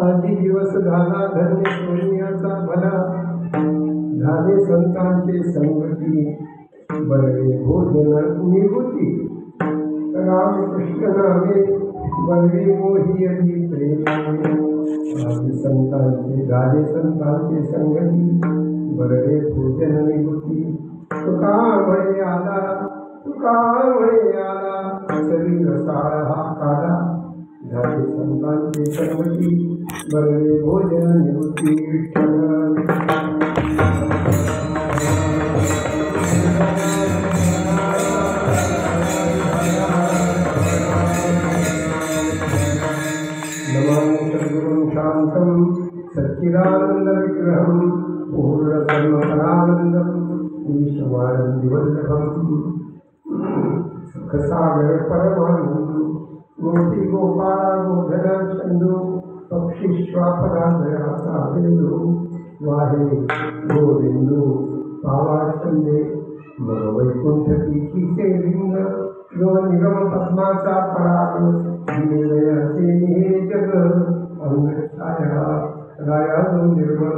आधी दिवस झाला धन्य सोनियाचा भला, झाले संतांचे संगती, बळवे भोजन निवृत्ती, रामकृष्ण नामे बळवे मोही अति प्रेम, आधी संतांचे झाले संतांचे संगती, बळवे भोजन निवृत्ती, तुका म्हणे आला शरीर सारा हा काला, झाले संतांचे संगती, बळवे भोजन निवृत्ती. नमामि सद्गुरुं शान्तं सच्चिदानंद विग्रहं पूर्णकर्मफलानन्दं ईशमानन्दिवल्लभं सुखसागर परमानन्दं मूर्ति गोपाळ गोधन चंदू पक्षीश्वापराधयाचा बिंदू वाहे गोविंदू पावाचंदे मग वैकुंठ पीठीचे लिंग जो निगम पद्माचा पराग निर्णयाचे निहे जग अंग छाया राया जो निर्मळ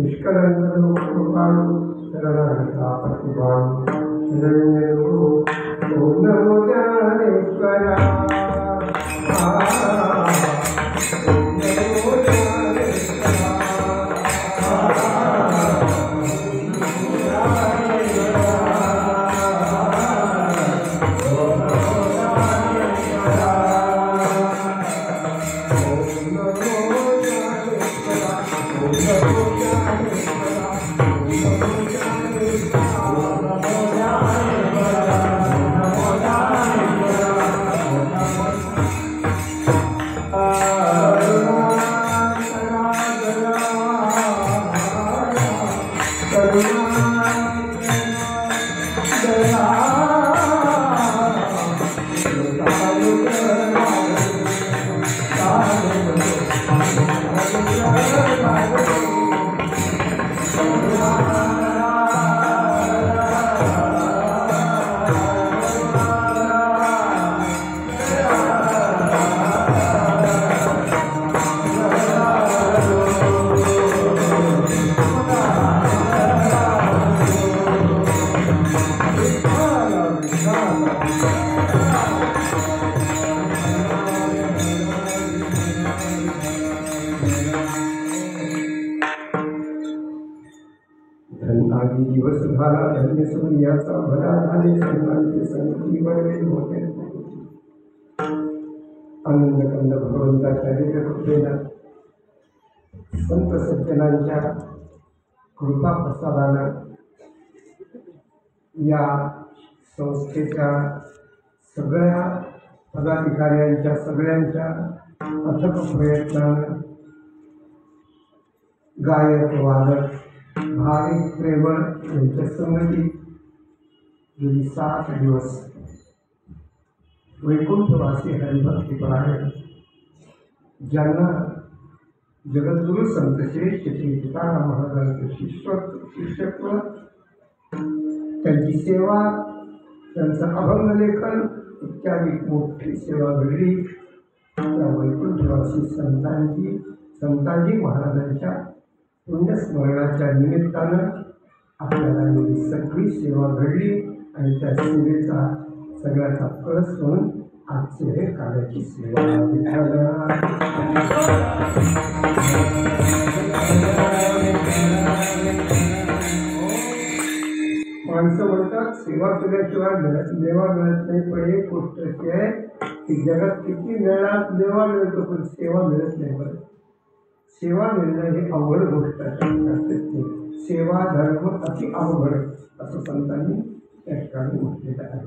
निष्कलंक जो कृपाळू शरणागता प्रतिभाळू शरण्य जो नमो ज्ञानेश्वरा. आधी दिवस झाला धन्य सूर्याचा भला, झाले संतांचे संगती, बळवे होते आनंद कंद भगवंताच्या कृपेनं संत सज्जनांच्या कृपा प्रसादानं या संस्थेच्या सगळ्या पदाधिकाऱ्यांच्या सगळ्यांच्या अथक प्रयत्नानं गायक वादक भाविक प्रेमळ यांच्या संगतीत गेली 7 दिवस वैकुंठवासी हरिभक्तीपरायण ज्यांना जगद्गुरु संत श्रेष्ठ श्री तुकाराम महाराजांचे शिष्यत्व, त्यांची सेवा, त्यांचं अभंगलेखन इत्यादी मोठी सेवा घडली त्या वैकुंठवासी संताजी महाराजांच्या पुण्यस्मरणाच्या निमित्तानं आपल्याला ही सगळी सेवा घडली आणि त्या सेवेचा सगळ्याचा कळस म्हणून आजचे हे कार्याची सेवा माणसं म्हणतात सेवा केल्याशिवाय देवा मिळत नाही, पण एक गोष्ट अशी आहे की जगात किती मिळणार देवा मिळतो पण सेवा मिळत नाही. बरं, सेवा मिळणं ही अवघड गोष्ट आहे. सेवा धर्म अति अवघड असं संतांनी त्या ठिकाणी म्हटलेलं आहे.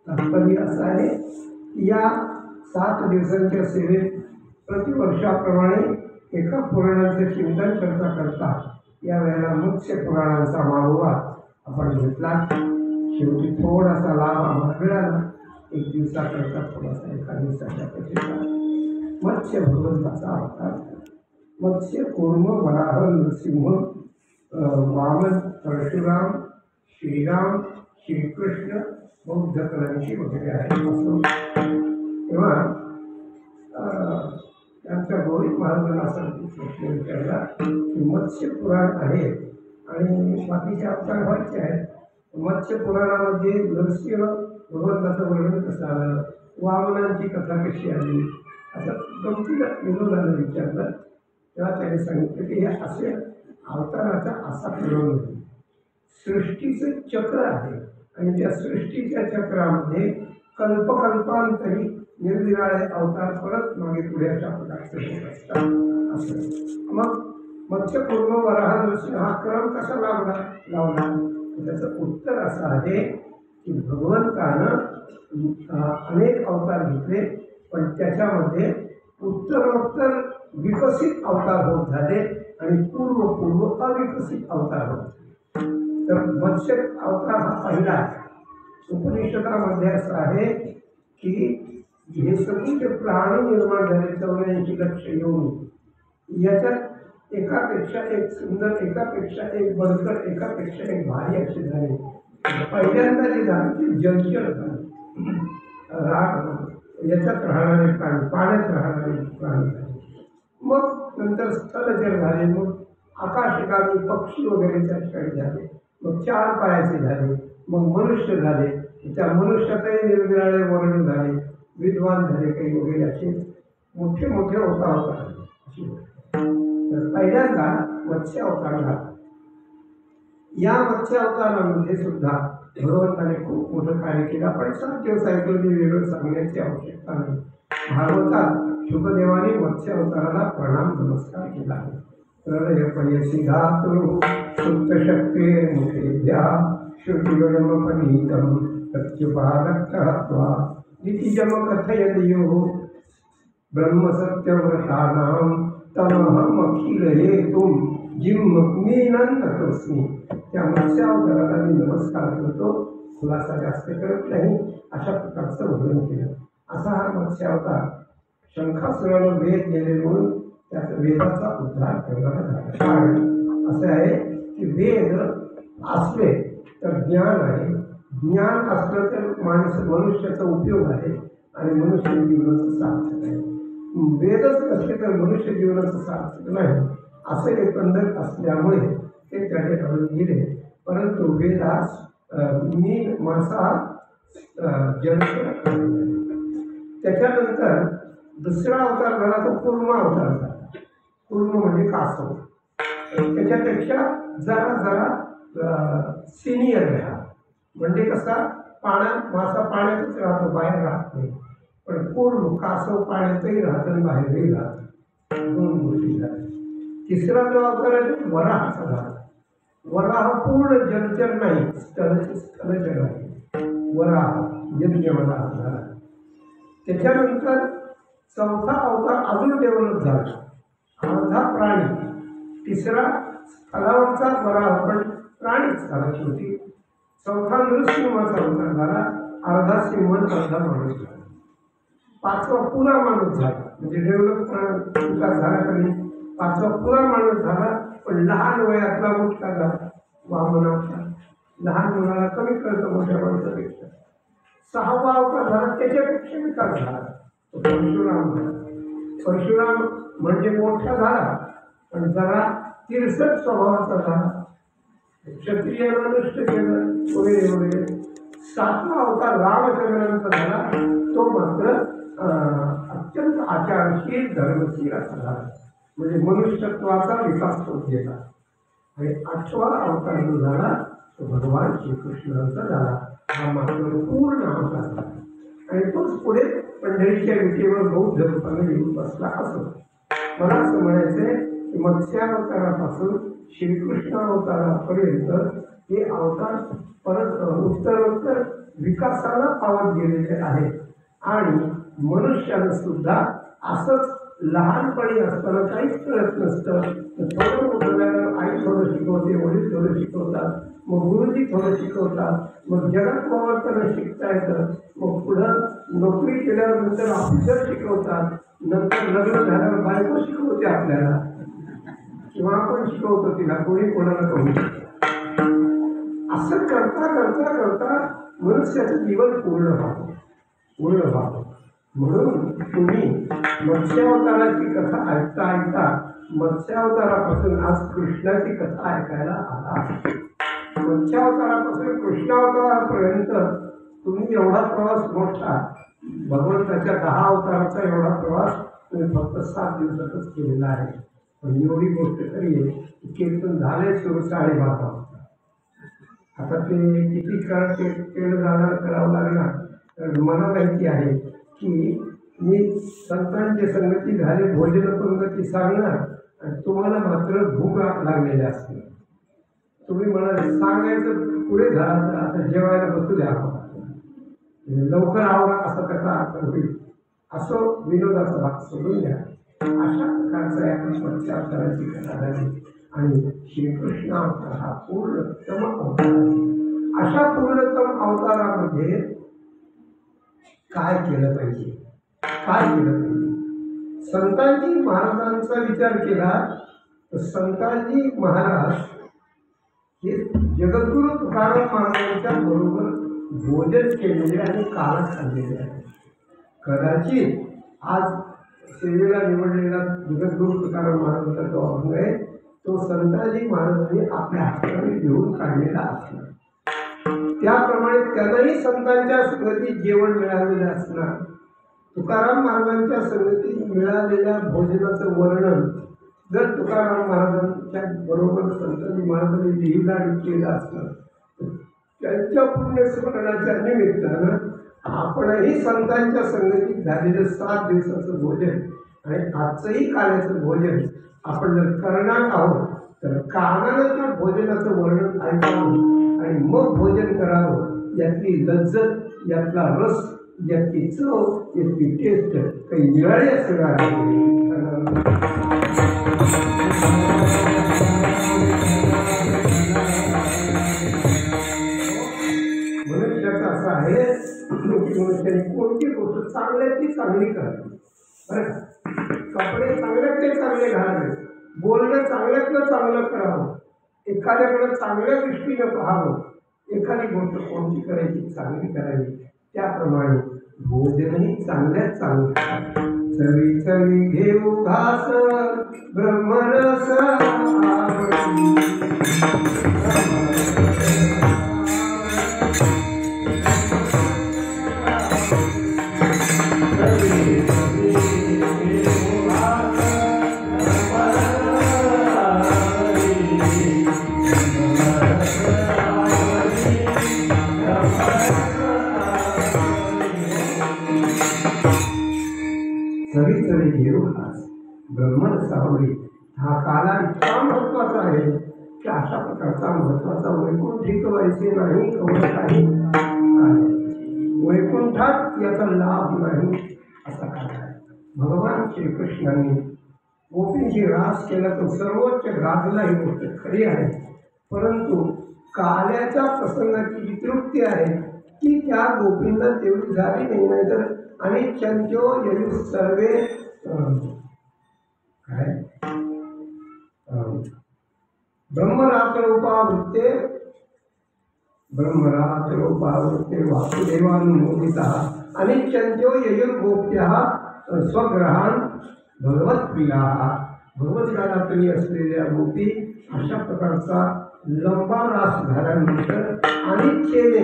तात्पर्य असं आहे की या 7 दिवसांच्या सेवेत प्रतिवर्षाप्रमाणे एका पुराणाचे चिंतन करता करता या वेळेला मत्स्य पुराणांचा मागोवा आपण घेतला. शेवटी थोडासा लाभ आम्हाला मिळाला. 1 दिवसाकरता थोडासा, एका दिवसाच्या पेक्षा मत्स्य भगवंताचा अवतार. मत्स्य कूर्म वराह नृसिंह वामन परशुराम श्रीराम श्रीकृष्ण बौद्ध कलांची वगैरे आहे. असं तेव्हा त्यांच्या गौरी महाराजांना असा प्रश्न विचारला की मत्स्य पुराण आहे आणि बाकीचे अवतार व्हायचे आहेत. मत्स्य पुराणामध्ये नरसिंह भगवंताचं वर्णन कसं आलं, वामनांची कथा कशी आली, असं गमतीला विनोदानं विचारलं. तेव्हा त्याने सांगितलं की हे असे अवताराचा असा क्रम नाही. सृष्टीचं चक्र आहे आणि त्या सृष्टीच्या चक्रामध्ये कल्पकल्पांतरी निरनिराळे अवतार परत मागे पुढे अशा प्रकारचे होत असतात. असं मग मत्स्यपूर्व वराह नृसिंह हा क्रम कसा लावला त्याचं उत्तर असं आहे की भगवंतानं अनेक अवतार घेतले, पण त्याच्यामध्ये उत्तरोत्तर विकसित अवतार होत झाले आणि पूर्व अविकसित अवतार होत. तर मत्स्य अवतार हा पहिला. उपनिषदामध्ये असं आहे की हे सगळे जे प्राणी निर्माण झाले 84 लक्ष येऊन, याच्यात एकापेक्षा एक सुंदर, एकापेक्षा एक बळकट, एकापेक्षा एक भारी असे झाले. पहिल्यांदा जे झाले ते जलचर झाले, याच्यात राहणारे प्राणी, पाण्यात राहणारे प्राणी झाले. मग नंतर स्थलचर झाले, मग आकाशगामी पक्षी वगैरे त्या ठिकाणी झाले, मग 4 पायाचे झाले, मग मनुष्य झाले. त्या मनुष्यातही निरनिराळे वर्ण झाले, विद्वान झाले काही वगैरे, असे मोठे मोठे अवतार अशी. तर पहिल्यांदा मत्स्य अवतार झाला. या मत्स्य अवतारामध्ये सुद्धा भगवंताने खूप मोठं कार्य केलं. आपण 7 दिवस ऐकलं, वेगळं सांगण्याची आवश्यकता नाही. भागवतात शुकदेवाने मत्स्य अवताराला प्रणाम नमस्कार केला आहे. प्रलय पयसी धातु सुप्तशक्ते मुखेभ्या श्रुतिगणमपनीतं प्रत्युपादत्तः नितिजम कथयदियो ब्रह्मसत्यव्रतानां तमहमखिल हेतुं जिम्मीनन्ततोस्मि. त्या मत्स्यावताराला मी नमस्कार करतो, खुलासा जास्त करत नाही, अशा प्रकारचं वर्णन केलं. असा हा मत्स्यावतार शंखासुरानं वेद गेले म्हणून त्याचा वेदाचा उद्धार करण्यात झाला. कारण असं आहे की वेद असले तर ज्ञान आहे, ज्ञान असलं तर मनुष्याचा उपयोग आहे आणि मनुष्य जीवनाचं सार्थक आहे. वेदच नसले तर मनुष्य जीवनाचं सार्थक नाही, असं एकंदर असल्यामुळे ते त्याने घडून गेले. परंतु वेदास मीन मासा जलचर. त्याच्यानंतर दुसरा अवतार झाला तो कूर्म अवतार झाला. कूर्म म्हणजे कासव. त्याच्यापेक्षा जरा सिनियर आहे. म्हणजे कसा मासा पाण्यातच राहतो, बाहेर राहत नाही. पण कूर्म कासव पाण्यातही राहतं आणि बाहेरही राहतं. 2 गोष्टी झाल्या. तिसरा जो अवतार आहे वराहाचा झाला. वराह पूर्ण जलचर नाही, स्थलचर आहे. वराह यज्ञवराह झाला. त्याच्यानंतर 4था अवतार अजून डेव्हलप झाला. अर्धा प्राणी तिसरा स्थलावरचा बरा आपण प्राणीच झाला शेवटी. चौथा नृसिंहाचा अवतार झाला, अर्धा सिंह अर्धा माणूस झाला. पाचवा पुरा माणूस झाला, म्हणजे डेव्हलप विकास झाला कधी. पाचवा पुरा माणूस झाला, पण लहान वयातला मोठा झाला वामनाचा. लहान मुलाला कमी कळतं मोठ्या माणसापेक्षा. सहावा अवतार झाला, त्याच्यापेक्षा विकास झाला, तो परशुराम झाला. परशुराम म्हणजे मोठा झाला, पण जरा तिरसट स्वभावाचा झाला. क्षत्रियाला नष्ट केलं वगैरे वगैरे. सातवा अवतार रामचंद्रांचा झाला, तो मात्र अत्यंत आचारशील धर्मशील असा झाला, म्हणजे मनुष्यत्वाचा विकास होत गेला. आणि आठवा अवतार जो झाला तो भगवान श्रीकृष्णांचा झाला. हा मात्र पूर्ण अवतार झाला. आणि तोच पुढे पंढरीच्या विटेवर बौद्ध रूपाने येऊन बसला. असं मला असं म्हणायचंय की मत्स्यावतारापासून श्रीकृष्ण अवतारापर्यंत हे अवतार परत उत्तरोत्तर विकासाला पावत गेलेले आहेत. आणि मनुष्यानं सुद्धा असंच लहानपणी असताना काहीच कळत नसतं, थोडं मोठं झाल्यावर आई थोडं शिकवते, वडील थोडं शिकवतात, मग गुरुजी थोडं शिकवतात, मग जगात वावरताना शिकता येतं, मग पुढं नोकरी केल्यावर नंतर ऑफिसर शिकवतात, नंतर लग्न झाल्यावर बायको शिकवते आपल्याला, किंवा आपण शिकवतो तिला, कोणी कोणाला करू. असं करता करता करता मनुष्याचं जीवन पूर्ण व्हावं. म्हणून तुम्ही मत्स्यावताराची कथा ऐकता ऐकता मत्स्यावतारापासून आज कृष्णाची कथा ऐकायला आला. मत्स्यावतारापासून कृष्णावतारापर्यंत तुम्ही एवढा प्रवास मोठा, भगवंताच्या 10 अवताराचा एवढा प्रवास तुम्ही फक्त 7 दिवसातच केलेला आहे. पण एवढी गोष्ट तरी आहे की कीर्तन झाले सुरू 12:30 वाजता. आता ते किती काळ केलं जाणार, करावं लागणार. तर मला माहिती आहे की मी संतांची संगती झाले, भोजन पंगती सांगणार आणि तुम्हाला मात्र भूक लागलेली असते. तुम्ही म्हणाले सांगायचं पुढे झाला तर आता जेवायला बसू द्या, लवकर आवरा, असं कसा अर्थ होईल. असं विनोदाचा भाग सोडून द्या. अशा प्रकारचा या मत्स्यावताराची कथा झाली. आणि श्रीकृष्ण अवतार हा पूर्णतम अवतार आहे. अशा पूर्णतम अवतारामध्ये काय केलं पाहिजे, संतांजी महाराजांचा विचार केला तर संतांजी महाराज हे जगद्गुरु तुकाराम महाराजांच्या बरोबर भोजन केलेले आणि काळ खाल्लेले आहे. कदाचित आज सेवेला निवडलेला जगद्गुरु तुकाराम महाराजांचा जो अभंग आहे तो संतांजी महाराजांनी आपल्या हाताने घेऊन काढलेला असणार. त्याप्रमाणे त्यांनाही संतांच्या संगतीत जेवण मिळालेलं असणार. तुकाराम महाराजांच्या संगतीत मिळालेल्या भोजनाचं वर्णन जर तुकाराम महाराजांच्या बरोबर संतांजी महाराजांनी लिहिलं आणि केलं असणार, त्यांच्या पुण्यस्मरणाच्या निमित्तानं आपणही संतांच्या संगतीत झालेलं 7 दिवसाचं भोजन आणि आजचंही काल्याचं भोजन आपण जर करणार आहोत तर कानानं त्या भोजनाचं वर्णन ऐकावं आणि मग भोजन करावं. यातली लज्जत, यातला रस, यातली चव, यातली टेस्ट काही निराळी असणार आहे. मनुष्याचं असं आहे की मनुष्याने कोणती गोष्ट चांगल्याची चांगली करावी, बरं का. कपडे चांगल्यातले चांगले घालावे, बोलणं चांगल्यातलं चांगलं करावं, एखाद्याकडे चांगल्या दृष्टीनं पाहावं, एखादी गोष्ट कोणती करायची चांगली करावी. त्याप्रमाणे भोजनही चांगल्यात चांगलं. चवी चवी घेऊ घास ब्रह्मरस चवी घेऊ घास ब्रह्मरसावळी. हा काला इतका महत्वाचा आहे की अशा प्रकारचा महत्वाचा वैकुंठिक वैसे नाही काही वैकुंठात याचा लाभ नाही असा काळ आहे. भगवान श्रीकृष्णांनी गोपींची रास केला तो सर्वोच्च गाजला, ही गोष्ट खरी आहे. परंतु काल्याच्या प्रसंगाची जी तृप्ती आहे ती त्या गोपींना तेवढी झाली नाही. नाहीतर आणि चंचो ययु सर्वे काय ब्रह्मरात्रोपावृत्ते वासुदेवानुमोदिता अनिच्यन्त्यो ययुर्गोप्यः स्वग्रहान भगवत्प्रिया. भगवद्गीता प्रिय असलेल्या गोपी अशा प्रकारचा लंबा रास झाल्यानंतर अनिच्छेने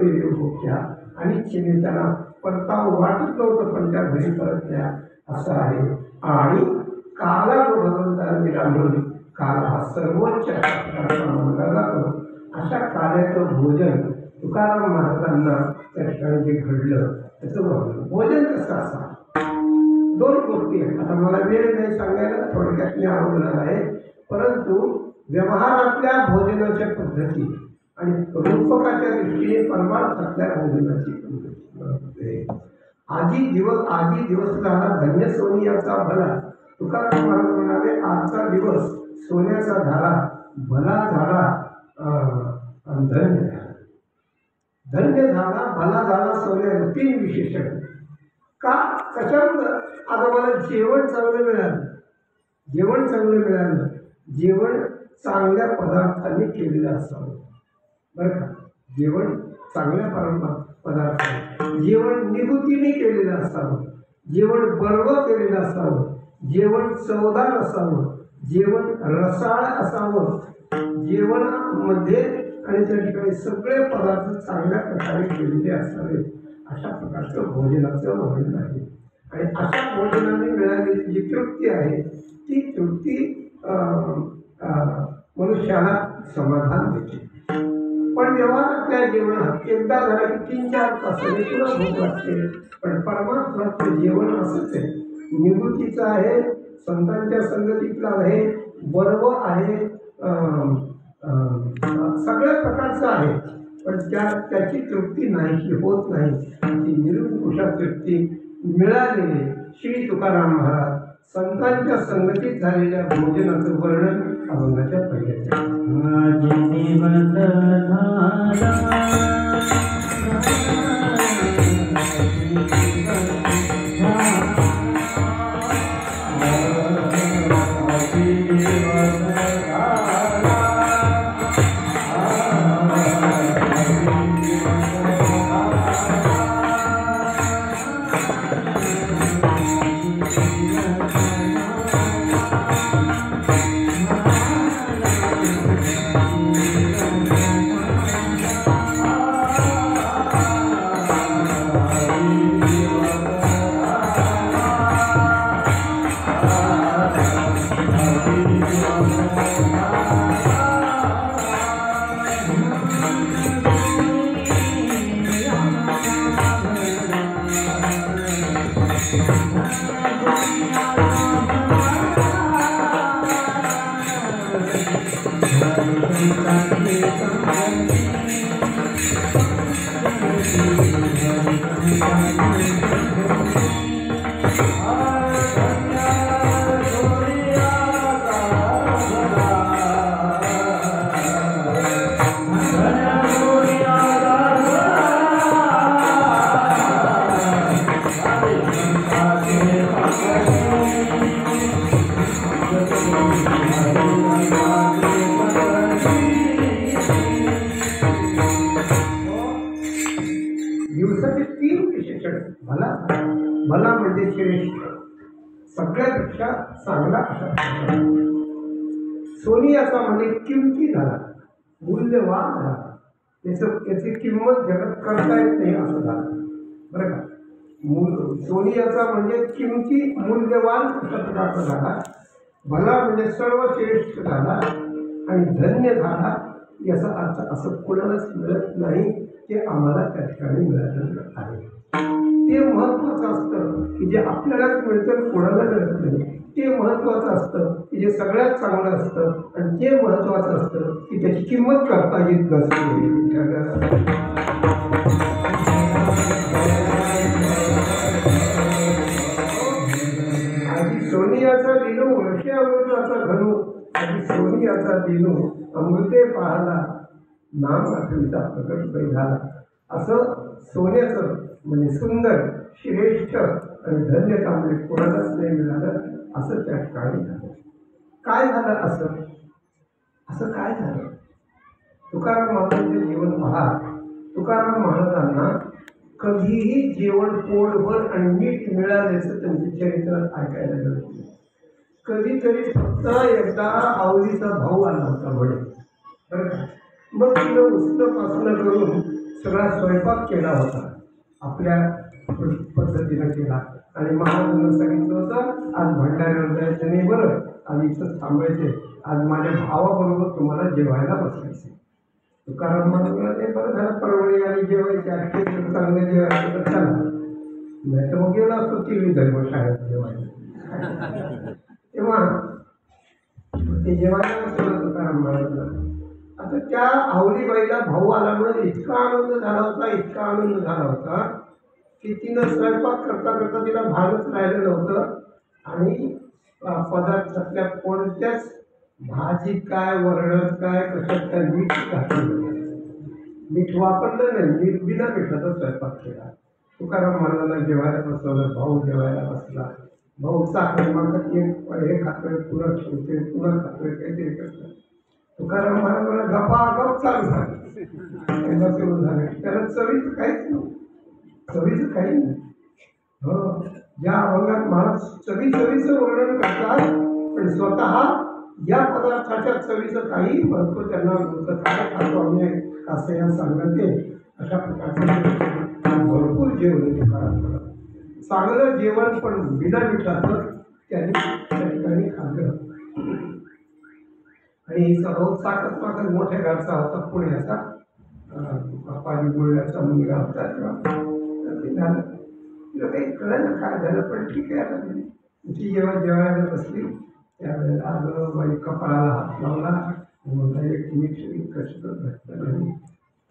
ययुर्गोप्या, अनिच्छेने त्यांना परताव वाटत नव्हतं, पण त्या घरी परतल्या असं आहे. आणि काला जो भगवंताला दिला म्हणून काल हा सर्वोच्च प्रकारचा मानला जातो. अशा काल्याचं भोजन तुकाराम महाराजांना त्या ठिकाणी जे घडलं त्याचं भोजन कसं असा. दोन गोष्टी आहेत. आता मला वेळ नाही सांगायला, थोडक्यात मी आवडणार आहे. परंतु व्यवहारातल्या भोजनाच्या पद्धती आणि रूपकाच्या दृष्टीने परमार्थातल्या भोजनाची पद्धती. आधी दिवस झाला धन्य सोनियाचा भला. तुकाराम महाराज म्हणाले आजचा दिवस सोन्याचा झाला, भला झाला, धन्य झाला. धन्य झाला, भला झाला, सोन्या, तीन विशेषण. का कशामुळं? आता मला जेवण चांगलं मिळालं, जेवण चांगल्या पदार्थांनी केलेलं असावं, बरं का. जेवण चांगल्या पदार्थाने, जेवण निगुतीने केलेलं असावं, जेवण बळवं केलेलं असावं, जेवण चवदार असावं, जेवण रसाळ असावं, जेवणामध्ये आणि त्या ठिकाणी सगळे पदार्थ चांगल्या प्रकारे केलेले असावे. अशा प्रकारचं भोजनाचं वर्णन आहे. आणि अशा भोजनाने मिळालेली जी तृप्ती आहे ती तृप्ती मनुष्याला समाधान देते. पण व्यवहारातल्या जेवणात एकदा झाला की 3-4 तासाने तुला भूक लागते. पण परमात्माचं जेवण असंच आहे, निवृत्तीचं आहे, संतांच्या संगतीतलं आहे, बर्व आहे, सगळ्या प्रकारचं आहे. पण त्याची तृप्ती नाहीशी होत नाही. ती निरंकुशा तृप्ती मिळालेली श्री तुकाराम महाराज संतांच्या संगतीत झालेल्या भोजनाचं वर्णन अभंगाच्या पहिल्या. दिवसाचे 3 विशेषण. भला म्हणजे श्रेष्ठ, सगळ्यापेक्षा चांगला असा. सोनियाचा म्हणजे किमती झाला, मूल्यवान झाला, त्याची किंमत जगत करता येत नाही असं झालं, बरं का. सोनियाचा म्हणजे किमती मूल्यवान अशा प्रकारचा झाला. भला म्हणजे सर्वश्रेष्ठ झाला आणि धन्य झाला याचा अर्थ असं कोणालाच मिळत नाही, ते आम्हाला त्या ठिकाणी मिळालेलं आहे. ते महत्त्वाचं असतं की जे आपल्यालाच मिळतं कोणाला मिळत नाही. ते महत्त्वाचं असतं की जे सगळ्यात चांगलं असतं, आणि ते महत्त्वाचं असतं की त्याची किंमत करता येत नसते. आधी सोनियाचा विनोद सोनियाचा दिनू अमृते पाहला नाम आठवीचा प्रकट बै झाला. असं सोन्याचं म्हणजे सुंदर श्रेष्ठ आणि धन्य काम म्हणजे कोणालाच नाही मिळालं असं त्या ठिकाणी झालं. काय झालं असं असं काय झालं? तुकाराम महाराजांचे जीवन पहा. तुकाराम महाराजांना कधीही जेवण पोटभर आणि नीट मिळाल्याचं त्यांचे चरित्र ऐकायला मिळत नाही. कधीतरी फक्त एकदा आवडीचा भाऊ आला होता म्हणे, बरं का. मग तिनं उसणं करून सगळा स्वयंपाक केला होता, आपल्या पद्धतीनं केला. आणि महाराजांना सांगितलं होतं आज भंडाऱ्यावर जायचं नाही बरं, आज इथंच थांबायचे, आज माझ्या भावाबरोबर तुम्हाला जेवायला बसायचे. तुकाराम महाराज ते बरं झालं, परवडी आणि जेवायचे अख्खे चांगलं जेवायचं तर चला, नाही तर मग गेला असतो ती धर्मशाळेत जेवायला. तेव्हा ते जेवायला बसलं तुकाराम महाराजला. आता त्या आवडीबाईला भाऊ आल्यामुळे इतका आनंद झाला होता, इतका आनंद झाला होता की तिनं स्वयंपाक करता करता तिला भानच राहिलं नव्हतं. आणि पदार्थातल्या कोणत्याच भाजीत काय, वरणात काय, कशात काय मीठ घातलं, मीठ वापरलं नाही, मीठ बिना मिठाचा स्वयंपाक केला. तुकाराम महाराजांना जेवायला बसवलं, भाऊ जेवायला बसला. भाऊ साखर मागत हे खातोय, पुन्हा ठेवतोय, पुन्हा खातोय, काहीतरी करतो. तुकाराम महाराजांना गपागप चालू झालं, सुरू झालं. त्याला चवीचं काहीच नाही, चवीचं काही नाही. हो, ज्या अभंगात महाराज चवीचं वर्णन करतात, पण स्वतः या पदार्थाच्या चवीचं काही महत्व त्यांना नव्हतं. काय खातो आम्ही असं या सांगते, अशा प्रकारचं भरपूर जेवण तुकाराम महाराज. चांगलं जेवण पण बिना मिठाचं त्यांनी त्या ठिकाणी खाल्लं. आणि भाऊ साखर पाकर मोठ्या घरचा होता, पुण्याचा पाणी गुळ्याचा मुलगा होता. तेव्हा ते झालं, तिला काही कळलं काय झालं, पण ठीक आहे. आता ती जेव्हा जेवायला बसली त्यावेळेला आलं, बाई कपाळाला हात लावला, म्हणला एक मीठ कसं घातलं नाही,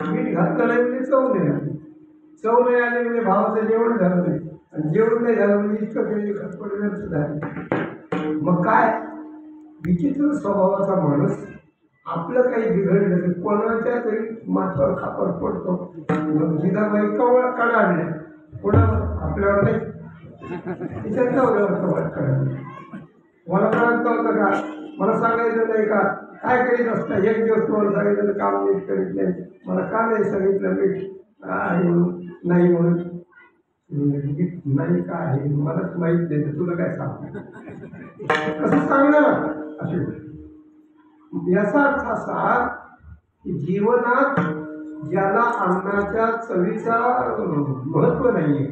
मीठ घातलं नाही म्हणजे चव नाही आली, चव नाही आली म्हणजे भावाचं जेवण झालं नाही, आणि जेवण नाही झालं म्हणजे इतकं काही खटपट व्यर्थ झाली. मग काय विचित्र स्वभावाचा माणूस, आपलं काही बिघडलं तर कोणाच्या तरी माथावर खापर पडतो. मग जिजाबाई कवळ कडाडल्या, कोणावर? आपल्यावर नाही, तिच्या नवऱ्यावर कवळ कडाडल्या. मला कळत नव्हतं का? मला सांगायचं नाही का? काय करीत असता? एक दिवस तुम्हाला सांगितलं काम नीट करीत नाही, मला का नाही सांगितलं मीठ आहे म्हणून, नाही म्हणून नाही का आहे मलाच माहीत नाही, तुला काय सांग, कसं सांगणार असे. याचा अर्थ असा की जीवनात ज्याला अन्नाच्या चवीचा महत्व नाही,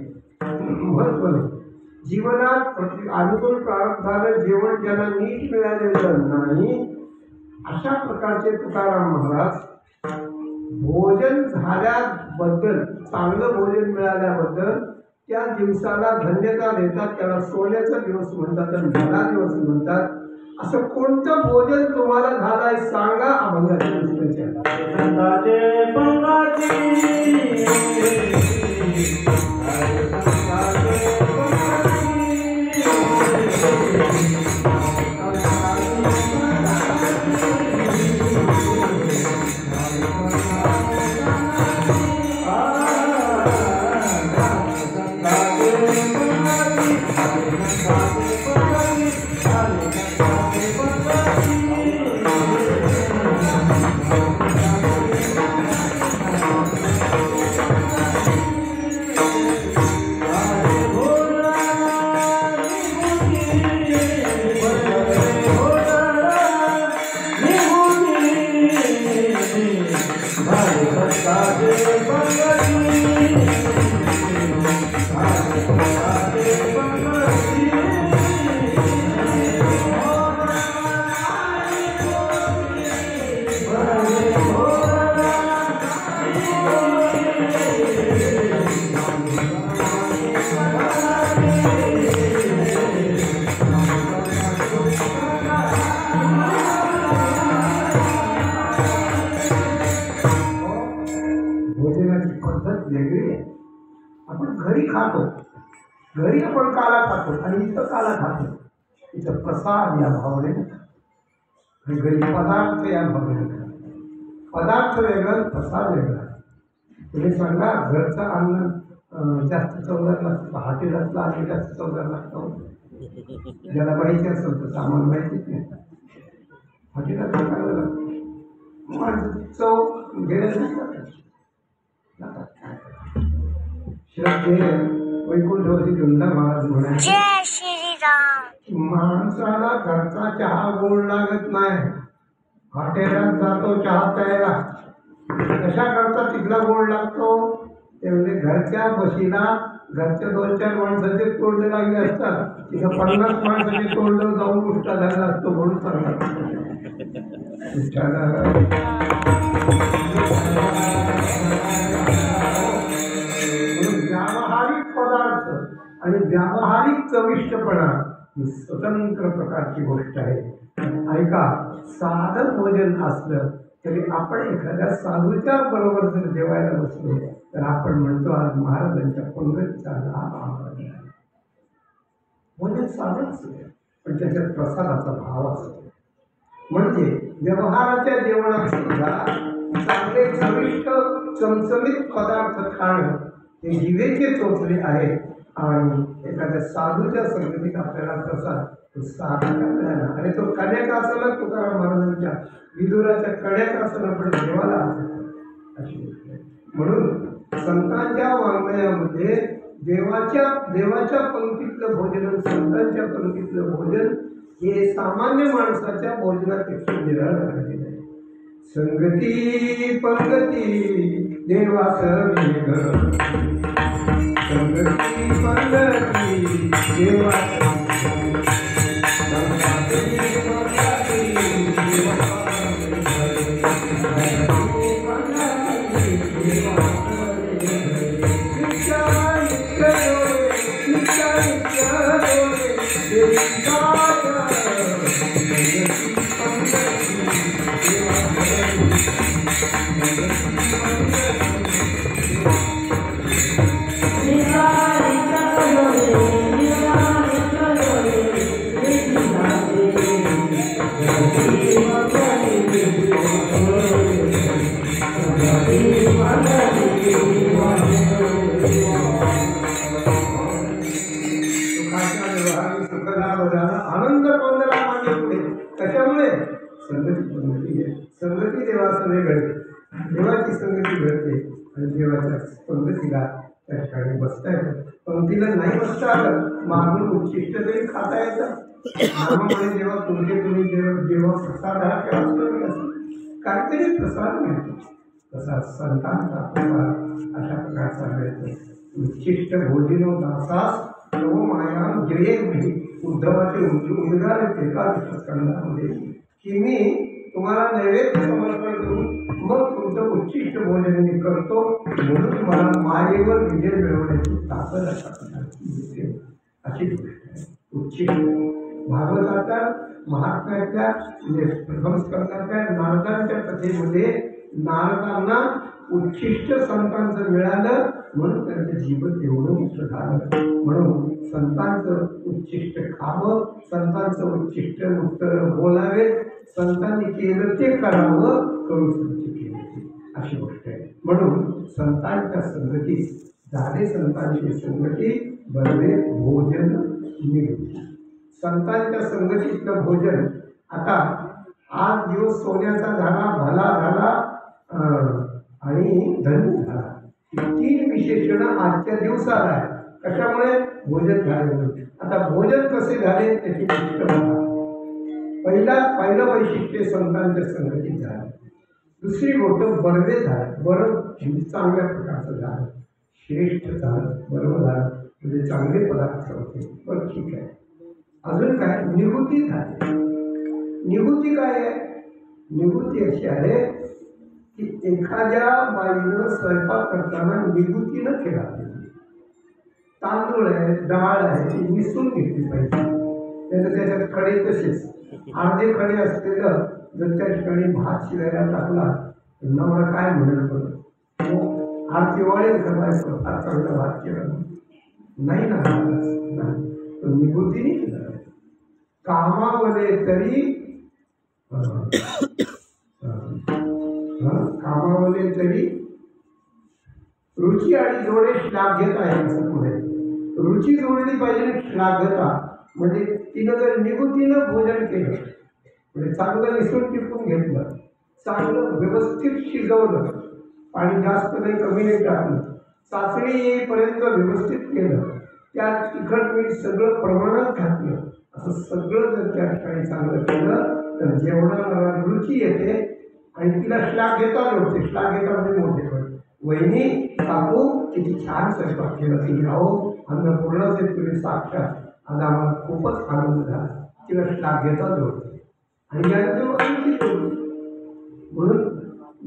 जीवनात अनुकूल प्रारब्धानं जेवण ज्याला नीट मिळालेलं नाही, अशा प्रकारचे तुकाराम महाराज भोजन झाल्याबद्दल, चांगलं भोजन मिळाल्याबद्दल त्या दिवसाला धन्यता देतात. त्याला सोन्याचा दिवस म्हणतात आणि धना दिवस म्हणतात. असं कोणतं भोजन तुम्हाला झालंय सांगा अभंगाच्या पुस्तकाच्या. आपण घरी खातो, घरी आपण काला खातो आणि इथं काला खातो, इथं प्रसाद या भावने. आणि घरी पदार्थ या भावनेला, पदार्थ वेगळा प्रसाद वेगळा. तुम्ही सांगा घरचं अन्न जास्त चवदार लागतं, हॉटेलातलं अन्न जास्त चवदार लागतं. ज्याला माहिती असेल तर आम्हाला माहितीच नाही. हॉटेलात चांगलं लागतं, माणसं चव घेण्यासाठी श्रद्धे वैकुंठवती गंगा महाराज म्हणाले, माणसाला घरचा चहा गोड लागत नाही, हॉटेलात जातो चहा प्यायला, कशा करता तिथला गोड लागतो. ते म्हणजे घरच्या बशीला घरच्या 2-4 माणसाचे तोडले लागले असतात, तिथं 50 माणसाचे तोडलं जाऊन उष्टा झाला असतो म्हणून चांगला. व्यावहारिक पदार्थ आणि व्यावहारिक चविष्टपणा ही स्वतंत्र प्रकारची गोष्ट आहे. ऐका, साधं भोजन असलं तरी आपण एखाद्या साधूच्या बरोबर जर जेवायला बसलो तर आपण म्हणतो आज महाराजांच्या पंगतीचा लाभ आम्हाला. भोजन साधंच पण त्याच्यात प्रसादाचा भाव असतो. म्हणजे व्यवहाराच्या जेवणात सुद्धा चांगले चविष्ट चमचमीत पदार्थ खाणं हे जिभेचे चोचले आहे. आणि एखाद्या साधूच्या संगतीत आपल्याला प्रसाद साधका मिळाला आणि तो कण्याक असला तुकाराम महाराजांच्या विदुराच्या कण्याक असला पण देवाला अशी गोष्ट आहे. म्हणून संतांच्या वाङ्मयामध्ये देवाच्या पंक्तीतलं भोजन, संतांच्या पंक्तीतलं भोजन हे सामान्य माणसाच्या भोजनापेक्षा निराळं राहिलेलं आहे. संगती पंगती देवास वेग, संगती पंगती देवास आनंद कोणाला मागे पुढे. कशामुळे? संगती पंगती आहे. संगती देवासने घडते, देवाची संगती घडते आणि देवाच्या पंगतीला त्या ठिकाणी बसता येतं. पंक्तीला नाही बसता आलं मागून उच्चिष्ट तरी खाता येतं. नामामुळे जेव्हा तुम्ही जेव्हा प्रसाद हा तेव्हा काहीतरी प्रसाद मिळतो. तसा संतांचा प्रसाद अशा प्रकारचा मिळतो. उच्चिष्ट भोजनो दासास सर्व माया जये म्हणजे उद्धवाचे उद्गार एका स्कंदामध्ये की मी तुम्हाला नैवेद्य समर्पण करून मग तुमचं उच्चिष्ट भोजन मी करतो, म्हणून मला मायेवर विजय मिळवण्याची ताकद अशी गोष्ट आहे. उच्चिष्ट भागवताच्या महात्म्याच्या म्हणजे प्रथम स्कंदाच्या नारदांच्या कथेमध्ये नारदांना उच्चिष्ट संतांचं मिळालं म्हणून त्यांचं जीवन एवढं मोठं झालं. म्हणून संतांचं उच्चिष्ट खावं, संतांचं उच्चिष्ट उत्तर बोलावे, संतांनी केलं ते करावं, करू केलं ते अशी गोष्ट आहे. म्हणून संतांच्या संगतीत झाले, संतांची संगती बरवे भोजन निवृत्ती. संतांच्या संगतीतलं भोजन आता आज दिवस सोन्याचा झाला, भला झाला आणि धन्य झाला. 3 विशेषण आजच्या दिवसाला आहे. कशामुळे? भोजन झाले. आता भोजन कसे झाले त्याची गोष्ट बघा. पहिलं वैशिष्ट्य संतांच्या संगतीत झालं. दुसरी गोष्ट बरवे झालं. बरं म्हणजे चांगल्या प्रकारचं झालं, श्रेष्ठ झालं, बरोबर झालं म्हणजे चांगले पदार्थ होते. बरं ठीक आहे. अजून काय? निवृत्ती झाली. निवृत्ती काय आहे? निवृत्ती अशी आहे की एखाद्या बाईनं स्वयंपाक करताना निवृत्तीनं केला पाहिजे. तांदूळ आहे, डाळ आहे, ती मिसळून घेतली पाहिजे. त्याच्यात खडे तसेच अर्धे खडे असलेलं जर त्या ठिकाणी भात शिजायला टाकला तर नवरा काय म्हणेल बरं, आरती वाळेल का बायको फार चांगला भात केला नाही ना, तो निवृत्तीने केला. कामावले तरी कामामध्ये तरी रुची आणि जोडे श्लाघ्यता आहे असं पुढे. रुची जोडली पाहिजे श्लाघ्यता म्हणजे तिनं जर निगुतीनं भोजन केलं म्हणजे चांगलं निसून टिपून घेतलं, चांगलं व्यवस्थित शिजवलं, पाणी जास्त नाही कमी नाही टाकलं, चाचणी येईपर्यंत व्यवस्थित केलं, त्यात तिखट मीठ सगळं प्रमाणात घातलं, असं सगळं जर त्या ठिकाणी चांगलं केलं तर जेवणाला रुची येते आणि तिला श्लाघ्यता जोडते. श्लाघ्यता म्हणजे मोठे होते. वहिनी काकू किती छान स्वयंपाक केला तुम्ही, अहो अन्नपूर्णाचे तुम्ही साक्षात, आज आम्हाला खूपच आनंद झाला, तिला श्लाघ्यता जोडते. आणि त्यानंतर म्हणून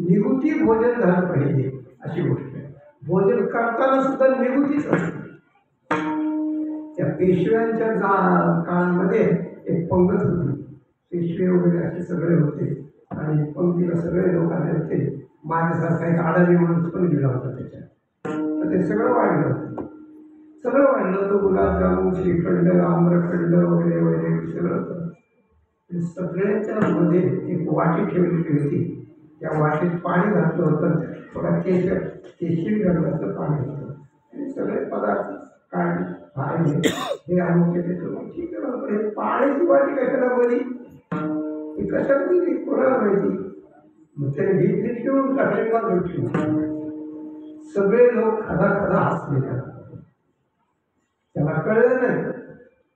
निगुती भोजन झालं पाहिजे अशी गोष्ट आहे. भोजन करताना सुद्धा निगुतीच असते. त्या पेशव्यांच्या काळामध्ये एक पंगत होती, पेशवे वगैरे असे सगळे होते आणि पंक्तीला सगळे लोक आले होते. माझ्यासारखा एक आडाणी माणूस पण गेला होता त्याच्यात, तर ते सगळं वाढलं होतं. सगळं वाढलं होतं, गुलाबजामुन, श्रीखंड, आम्रखंड वगैरे वगैरे सगळं होतं. सगळ्यांच्या मध्ये एक वाटी ठेवलेली होती, त्या वाटीत पाणी घातलं होतं, थोडा केशरी रंगाचं पाणी होतं. आणि सगळे पदार्थ काढले, पाहिले, हे आणून केले तर ठीक आहे, हे पाण्याची वाटी कशाला बरी, ही कशाला दिली कोणाला माहिती. मग त्याने घेतली ठेवून टाकली का ठेवून. सगळे लोक खदा खदा हसले, त्याला कळलं नाही.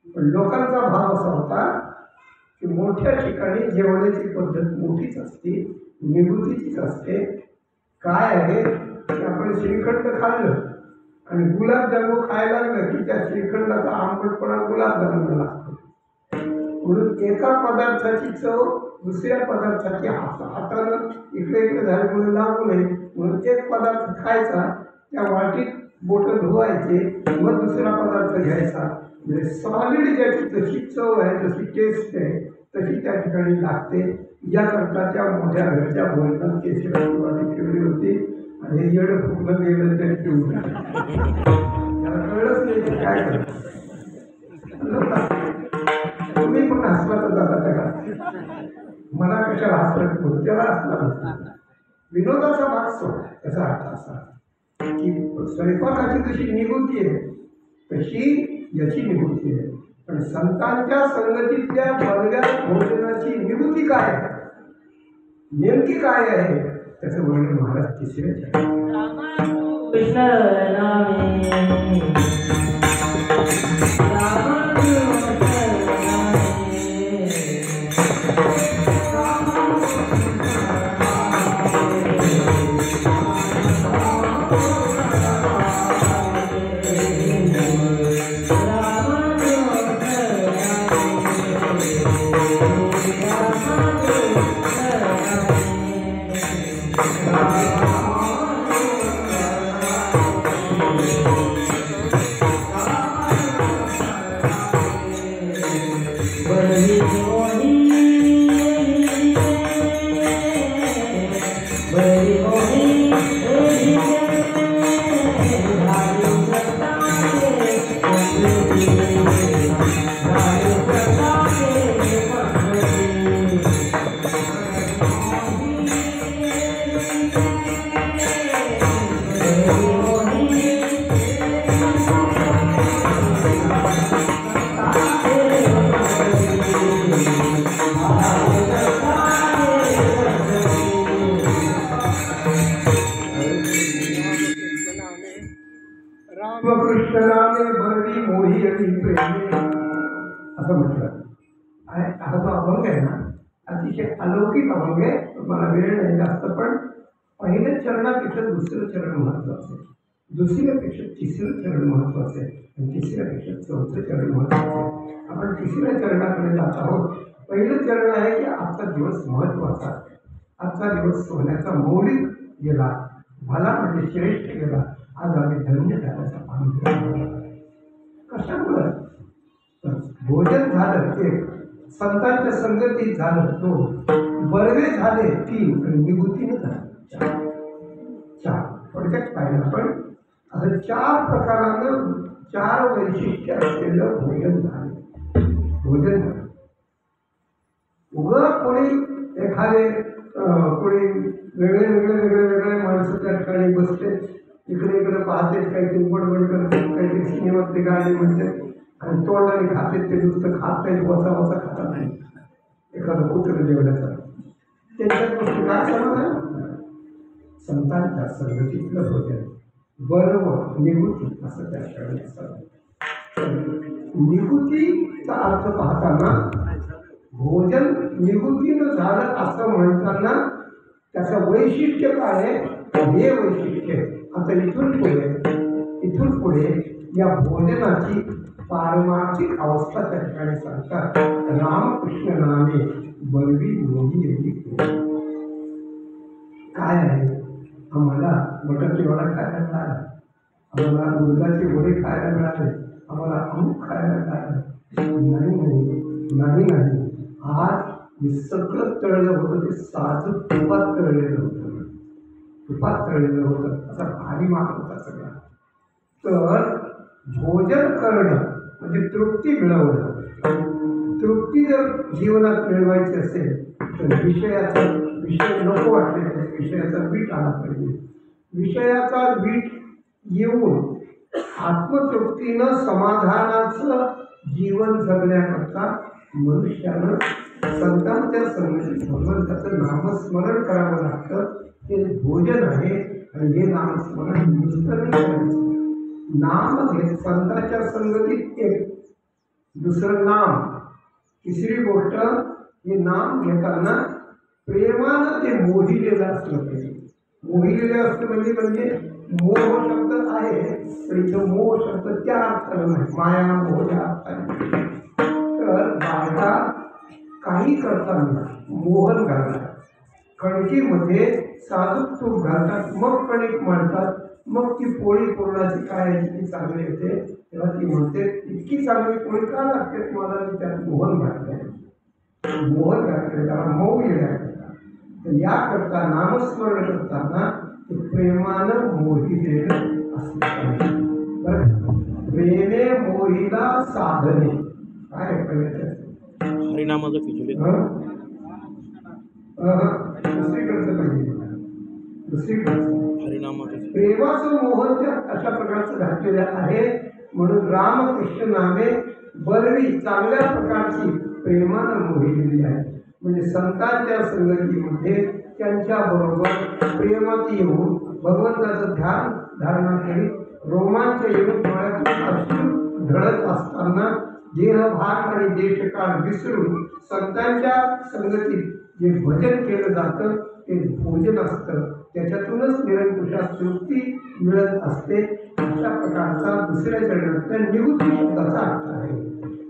पण लोकांचा भाव असा होता की मोठ्या ठिकाणी जेवणाची पद्धत मोठीच असते, निगुतीचीच असते. काय आहे की आपण श्रीखंड खाल्लं आणि गुलाबजामुन खायला लागलं की त्या श्रीखंडाचा आंबटपणा गुलाबजामुनला लागतो. म्हणून एका पदार्थाची चव दुसऱ्या पदार्थाची हातानं इकडे इकडे झाल्यामुळे लागू नये म्हणून एक पदार्थ खायचा, त्या वाटीत बोटं धुवायचे, मग दुसरा पदार्थ घ्यायचा. म्हणजे सॉलिड ज्याची जशी चव आहे, जशी टेस्ट आहे, तशी त्या ठिकाणी लागते. याकरता त्या मोठ्या घरच्या भोजनात केशराची वाटी ठेवली होती आणि येडं फुकलं गेलं तरी ठेवून त्याला कळलंच नाही की काय करत. तुम्ही पण हसला तर जाता त्याला, मला कशाला हसलं, त्याला हसला. विनोदाचा भाग सोड. याचा अर्थ असा की स्वयंपाकाची जशी निगुती आहे तशी याची निगुती आहे. पण संतांच्या संगतीतल्या बलव्या भोजनाची निगुती काय आहे, नेमकी काय आहे, त्याचं वर्णन महाराज तिसऱ्या कृष्ण नामे रामकृष्णाने भरली मोही आणि प्रेमी असं म्हटलं. आता तो अभंग आहे ना, अतिशय अलौकिक अभंग आहे. मला वेळ नाही जास्त, पण पहिल्या चरणापेक्षा दुसरं चरण महत्वाचं आहे, दुसऱ्यापेक्षा तिसरं चरण महत्वाचं आहे आणि तिसऱ्यापेक्षा चौथं चरण महत्वाचं आहे. आपण तिसऱ्या चरणाकडे जात आहोत. पहिलं चरण आहे की आजचा दिवस महत्वाचा, आजचा दिवस सोन्याचा मौलिक गेला, भला म्हणजे श्रेष्ठ गेला, आज आम्ही धन्य झाल्याचा पाणी. कशामुळे भोजन झालं एक, संतांच्या संगतीत झालं दोन, बळवे झाले तीन आणि निगुतीने झालं चार. थोडक्यात पाहिलं आपण असं चार प्रकारानं चार वैशिष्ट्य असलेलं भोजन झालं. भोजन झालं उगा कोणी एखादे कोणी वेगळे वेगळे वेगळे वेगळे माणसं त्या ठिकाणी बसते, इकडे इकडे पाहते, काहीतरी बडबड करते, काहीतरी सिनेमातले गाणे म्हणते आणि तोंडाने खाते, ते नुसतं खात नाही, वचा वचा खातात नाही. एखादं कुत्र जेवण्याचा त्यांच्या गोष्टी काय समाधान. संतांच्या संगतीतलं भोजन बरोबर निवृत्ती असं त्या ठिकाणी असतं. निवृत्तीचा अर्थ पाहताना भोजन निवृत्तीनं झालं असं म्हणताना त्याचं वैशिष्ट्य काय आहे, हे वैशिष्ट्य आता इथून पुढे या भोजनाची पारमार्थिक अवस्था त्या ठिकाणी सांगतात. रामकृष्ण नामे बळवी मोदी यांनी काय आहे, आम्हाला बटाटे वडा खायला मिळाला, आम्हाला दुधाचे वडे खायला मिळाले, आम्हाला अमुक खायला मिळालं. नाही. आज हे सगळं तळलं होतं ते साजूक तुपात तळलेलं होतं. असा भारी माग होता सगळा. तर भोजन करणं म्हणजे तृप्ती मिळवणं. तृप्ती जर जीवनात मिळवायची असेल तर विषय नको वाटले पाहिजे, विषयाचा बीट आला पाहिजे. विषयाचा बीट येऊन आत्मतृप्तीनं समाधानाचं जीवन जगण्याकरता मनुष्यानं संतांच्या संगतीत भगवंताचं नामस्मरण करावं लागतं. हे भोजन आहे आणि हे नामस्मरण नुसतं नाही करायचं. नाम घेत संतांच्या संगतीत एक, दुसरं नाम, तिसरी गोष्ट हे नाम घेताना प्रेमानं ते मोहिलेलं असलं पाहिजे. मोहिलेलं असलं म्हणजे मोह शब्द आहे, तर इथं मोह शब्द त्या अर्थानं नाही, माया मोह या अर्थाने. तर बायका काही करताना मोहन घालतात, कणकीमध्ये साजूक तूप घालतात, मग कणिक मांडतात, मग ती पोळी पूर्णाची काय ती चांगली येते. तेव्हा ती म्हणते इतकी चांगली पोळी का लागते मला, मी त्यात मोहन घातलंय, त्याला मऊ येण्या. तर याकरता नामस्मरण करताना ते प्रेमानं मोहिलेलं असलं पाहिजे. बरं, प्रेमे मोहिला साधने काय पाहिजे हरिनामाचं खिचडी दुसरीकडचं पाहिजे, दुसरीकडचं हरिनामाचं प्रेमाचं मोहन त्या अशा प्रकारचं घातलेलं आहे. म्हणून रामकृष्ण नामे बरवी चांगल्या प्रकारची प्रेमानं मोहिलेली आहे. म्हणजे संतांच्या संगतीमध्ये त्यांच्याबरोबर प्रेमात येऊन भगवंताचं ध्यान धारणा करीत रोमांच येऊन डोळ्यातून अश्रू ढळत असताना देहभार आणि देशकाळ विसरून संतांच्या संगतीत जे भजन केलं जातं ते भोजन असतं. त्याच्यातूनच निरंकुशात तृप्ती मिळत असते. अशा प्रकारचा दुसऱ्या चरणातल्या निवृत्ती शब्दाचा अर्थ आहे.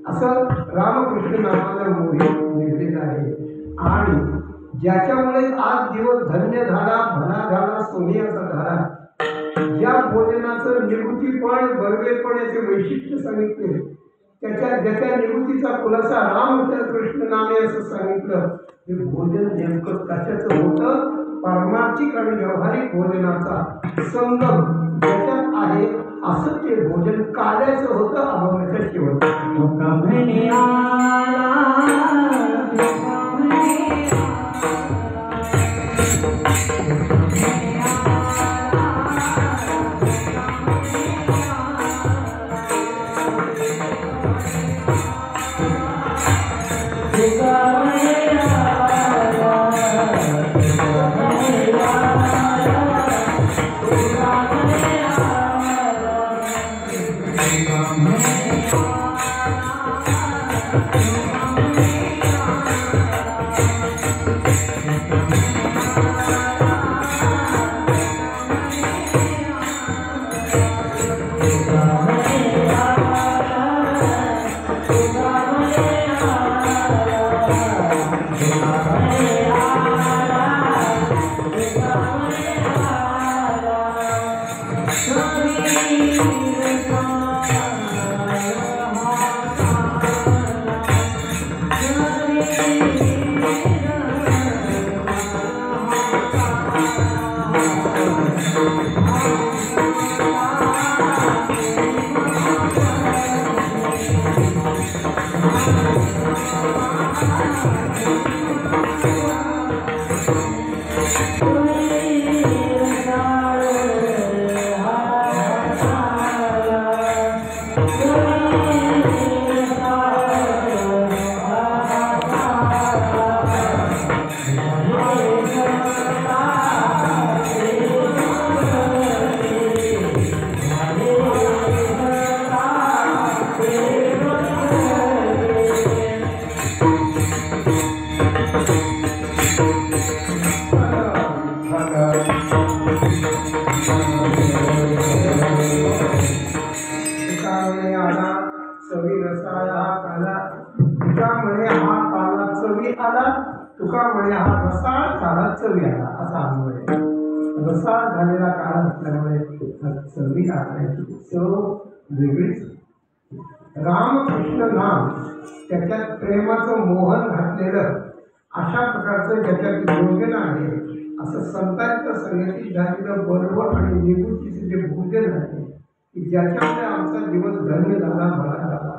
असं रामकृष्ण नामानं मोहित निघलेलं आहे. आणि ज्याच्यामुळे आज दिवस धन्य झाला, भला झाला, सोनियाचा झाला, ज्या भोजनाचं निवृत्तीपण बरवेपण याचे वैशिष्ट्य सांगितले, ज्याच्या निवृत्तीचा खुलासा रामकृष्ण नामे असं सांगितलं. हे भोजन नेमकं कशाचं होतं, पारमार्थिक आणि व्यावहारिक भोजनाचा संगम ज्याच्यात आहे असं ते भोजन काल्याचं होतं. अभंगाच्या शेवट रसाचा अन्वय. रसा झालेला काळ असल्यामुळे चवी आणायची चव वेगळीच. रामकृष्ण नाम त्याच्यात प्रेमाचं मोहन घातलेलं अशा प्रकारचं ज्याच्यात योजना आहे असं संतांच्या संगतीत झालेलं बरोबर आणि निवृत्तीचं जे भोजन आहे की ज्याच्यामुळे आमचा दिवस धन्य झाला, भला झाला,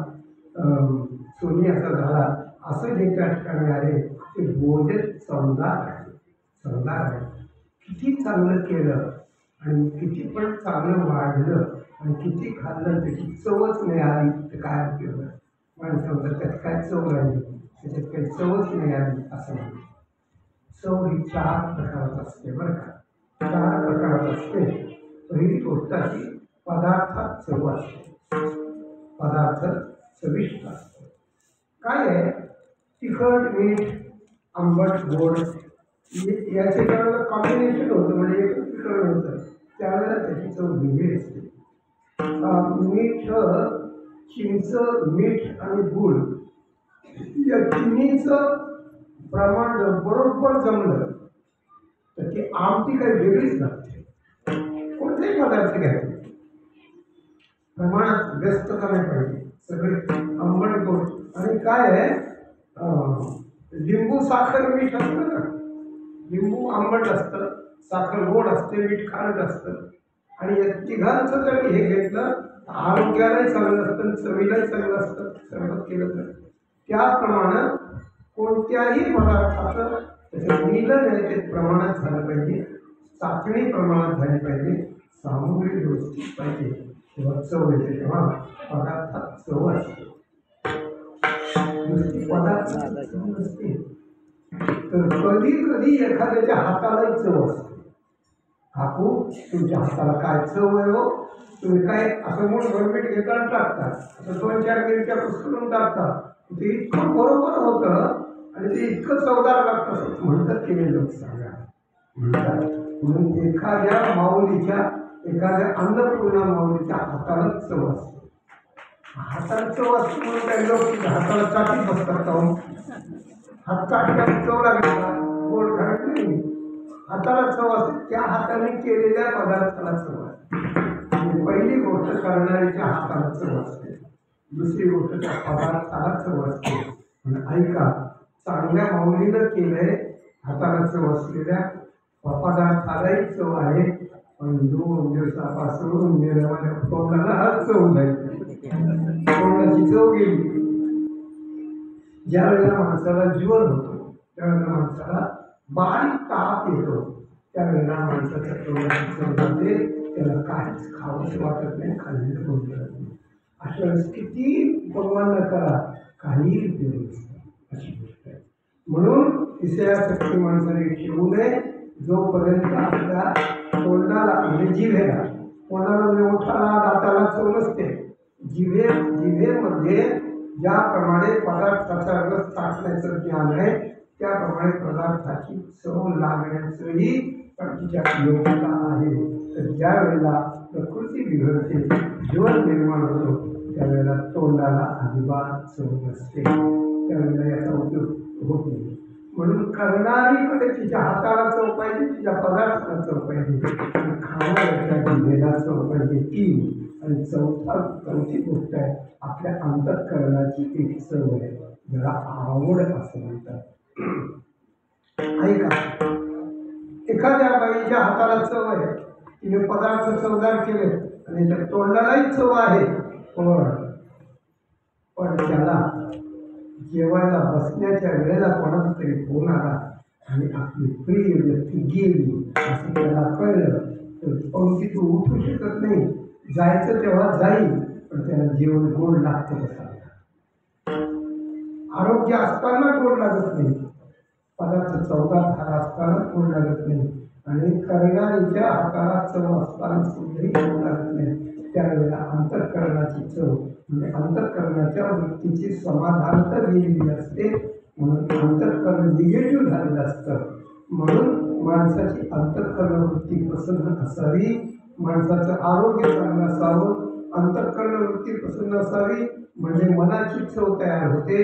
सोनियाचा झाला, असं जे त्या ठिकाणी आहे ते भोजन चवदार आहे. चवदार आहे. किती चांगलं केलं आणि किती पण चांगलं वाढलं आणि किती खाल्लं त्याची चवच नाही आली तर काय उपयोग. माणसं म्हणतात त्यात काय चव राहिली, त्याच्यात काही चवच नाही आली असं म्हणतात. चव ही 4 प्रकारात असते बरं का. 4 प्रकारात असते. पहिली गोष्ट अशी पदार्थात चव असते. पदार्थ चविष्ट असतो. काय आहे तिखट, मीठ, आंबट, गोड याचे ज्यावेळेला कॉम्बिनेशन होतं म्हणजे एक तिखट होतं त्यावेळेला त्याची चव वेगळी असते. मीठ, चिंच, मीठ आणि गूळ या तिन्हीचं प्रमाण जर बरोबर जमलं तर ती आमटी काही वेगळीच लागते. कोणतेही पदार्थ घ्यायचे प्रमाणात व्यस्तता नाही पाहिजे. सगळे आंबट गोड आणि काय आहे लिंबू साखर मीठ असतं ना. लिंबू आंबट असतं, साखर गोड असते, मीठ खारट असतं आणि या तिघांचं जर हे घेतलं आरोग्यालाही चांगलं असतं, चवीलाही चांगलं असतं सर्व केलं तर. त्याप्रमाणे कोणत्याही पदार्थाचं त्याचं मिलन आहे ते प्रमाणात झालं पाहिजे, चाचणी प्रमाणात झाली पाहिजे, सामुग्री व्यवस्थित पाहिजे, तेव्हा चव येते, तेव्हा पदार्थात चव असते. नुसती पदार्थात चव नसते तर कधी कधी एखाद्याच्या हातालाही चव असते. काकू तुमच्या हाताला काय चव आहे हो, तुम्ही काय असं म्हणून मीठ घेता आणि टाकता, असं 2-4 मिनिटच्या पुस्तकून टाकता, ते इतकं बरोबर होतं आणि ते इतकं चवदार लागतं असं म्हणतात की नाही लोक सांगा म्हणतात. म्हणून एखाद्या माऊलीच्या एखाद्या अन्नपूर्णा माऊलीच्या हाताला चव असते. हाताला चव असते म्हणून काही लोक हाताला चाटीत बसतात का हात चाटल्याने चव लागली का गोड घालत नाही. हाताला चव असते त्या हाताने केलेल्या पदार्थाला चव असते. पहिली गोष्ट करणाऱ्याच्या हाताला चव असते, दुसरी गोष्ट त्या पदार्थाला चव असते. ऐका चांगल्या माऊलीनं केलंय हाताला चव असलेल्या पदार्थालाही चव आहे पण 2 दिवसापासून निर्माण तोंडाला हात चव नाही, तोंडाची चव गेली. ज्या वेळेला माणसाला ज्वर होतो त्यावेळेला माणसाला बारीक ताप येतो त्यावेळेला माणसाच्या तोंडाची चव जाते, त्याला काहीच खावंसं वाटत नाही, खाल्लेलं होत नाही. अशा वेळेस किती भगवान करा काही उपयोग नसतो अशी गोष्ट आहे. म्हणून तिसऱ्यासाठी माणसाने ठेवू नये जोपर्यंत आपल्या तोंडाला म्हणजे जिभेला, तोंडाला म्हणजे ओठाला दाताला चव नसते. जिभेमध्ये ज्याप्रमाणे पदार्थाचा रस टाकण्याचं ज्ञान आहे त्याप्रमाणे पदार्थाची चव लागण्याचंही तिच्या योग्यता आहे. तर ज्या वेळेला प्रकृती बिघडते, ज्वर निर्माण होतो त्यावेळेला तोंडाला अजिबात चव नसते, त्यावेळेला याचा उपयोग होत नाही. म्हणून करणारीकडे तिच्या हाताला चव पाहिजे, तिच्या पदार्थाला चव पाहिजे, खाणाऱ्याच्या जिभेला चव पाहिजे ती. आणि चौथी गोष्ट आहे आपल्या अंतःकरणाची एक चव आहे ज्याला आवड असं म्हणतात. ऐका एखाद्या बाईच्या हाताला चव आहे, तिने पदार्थ चवदार केले आणि त्या तोंडालाही चव आहे पण त्याला जेवायला बसण्याच्या वेळेला कोणाचा तरी फोन आला आणि आपली प्रिय व्यक्ती गेली असं त्याला कळलं तर पंक्तीतून उठू शकत नाही. जायचं तेव्हा जाईल पण त्याला जेवण गोड लागतं बसायला. आरोग्य असताना गोड लागत नाही, पदार्थ चवदार झाला असताना गोड लागत नाही आणि करणाऱ्याच्या हाताला चव असताना सुद्धाही गोड लागत नाही. त्यावेळेला अंतःकरणाची चव म्हणजे अंतःकरणाच्या वृत्तीची समाधानता गेलेली असते. म्हणून अंतःकरण निगेटिव्ह झालेलं असतं. म्हणून माणसाची अंतःकरण वृत्ती प्रसन्न असावी, माणसाचं आरोग्य चांगलं असावं, अंतःकरण वृत्ती प्रसन्न असावी म्हणजे मनाची चव तयार होते.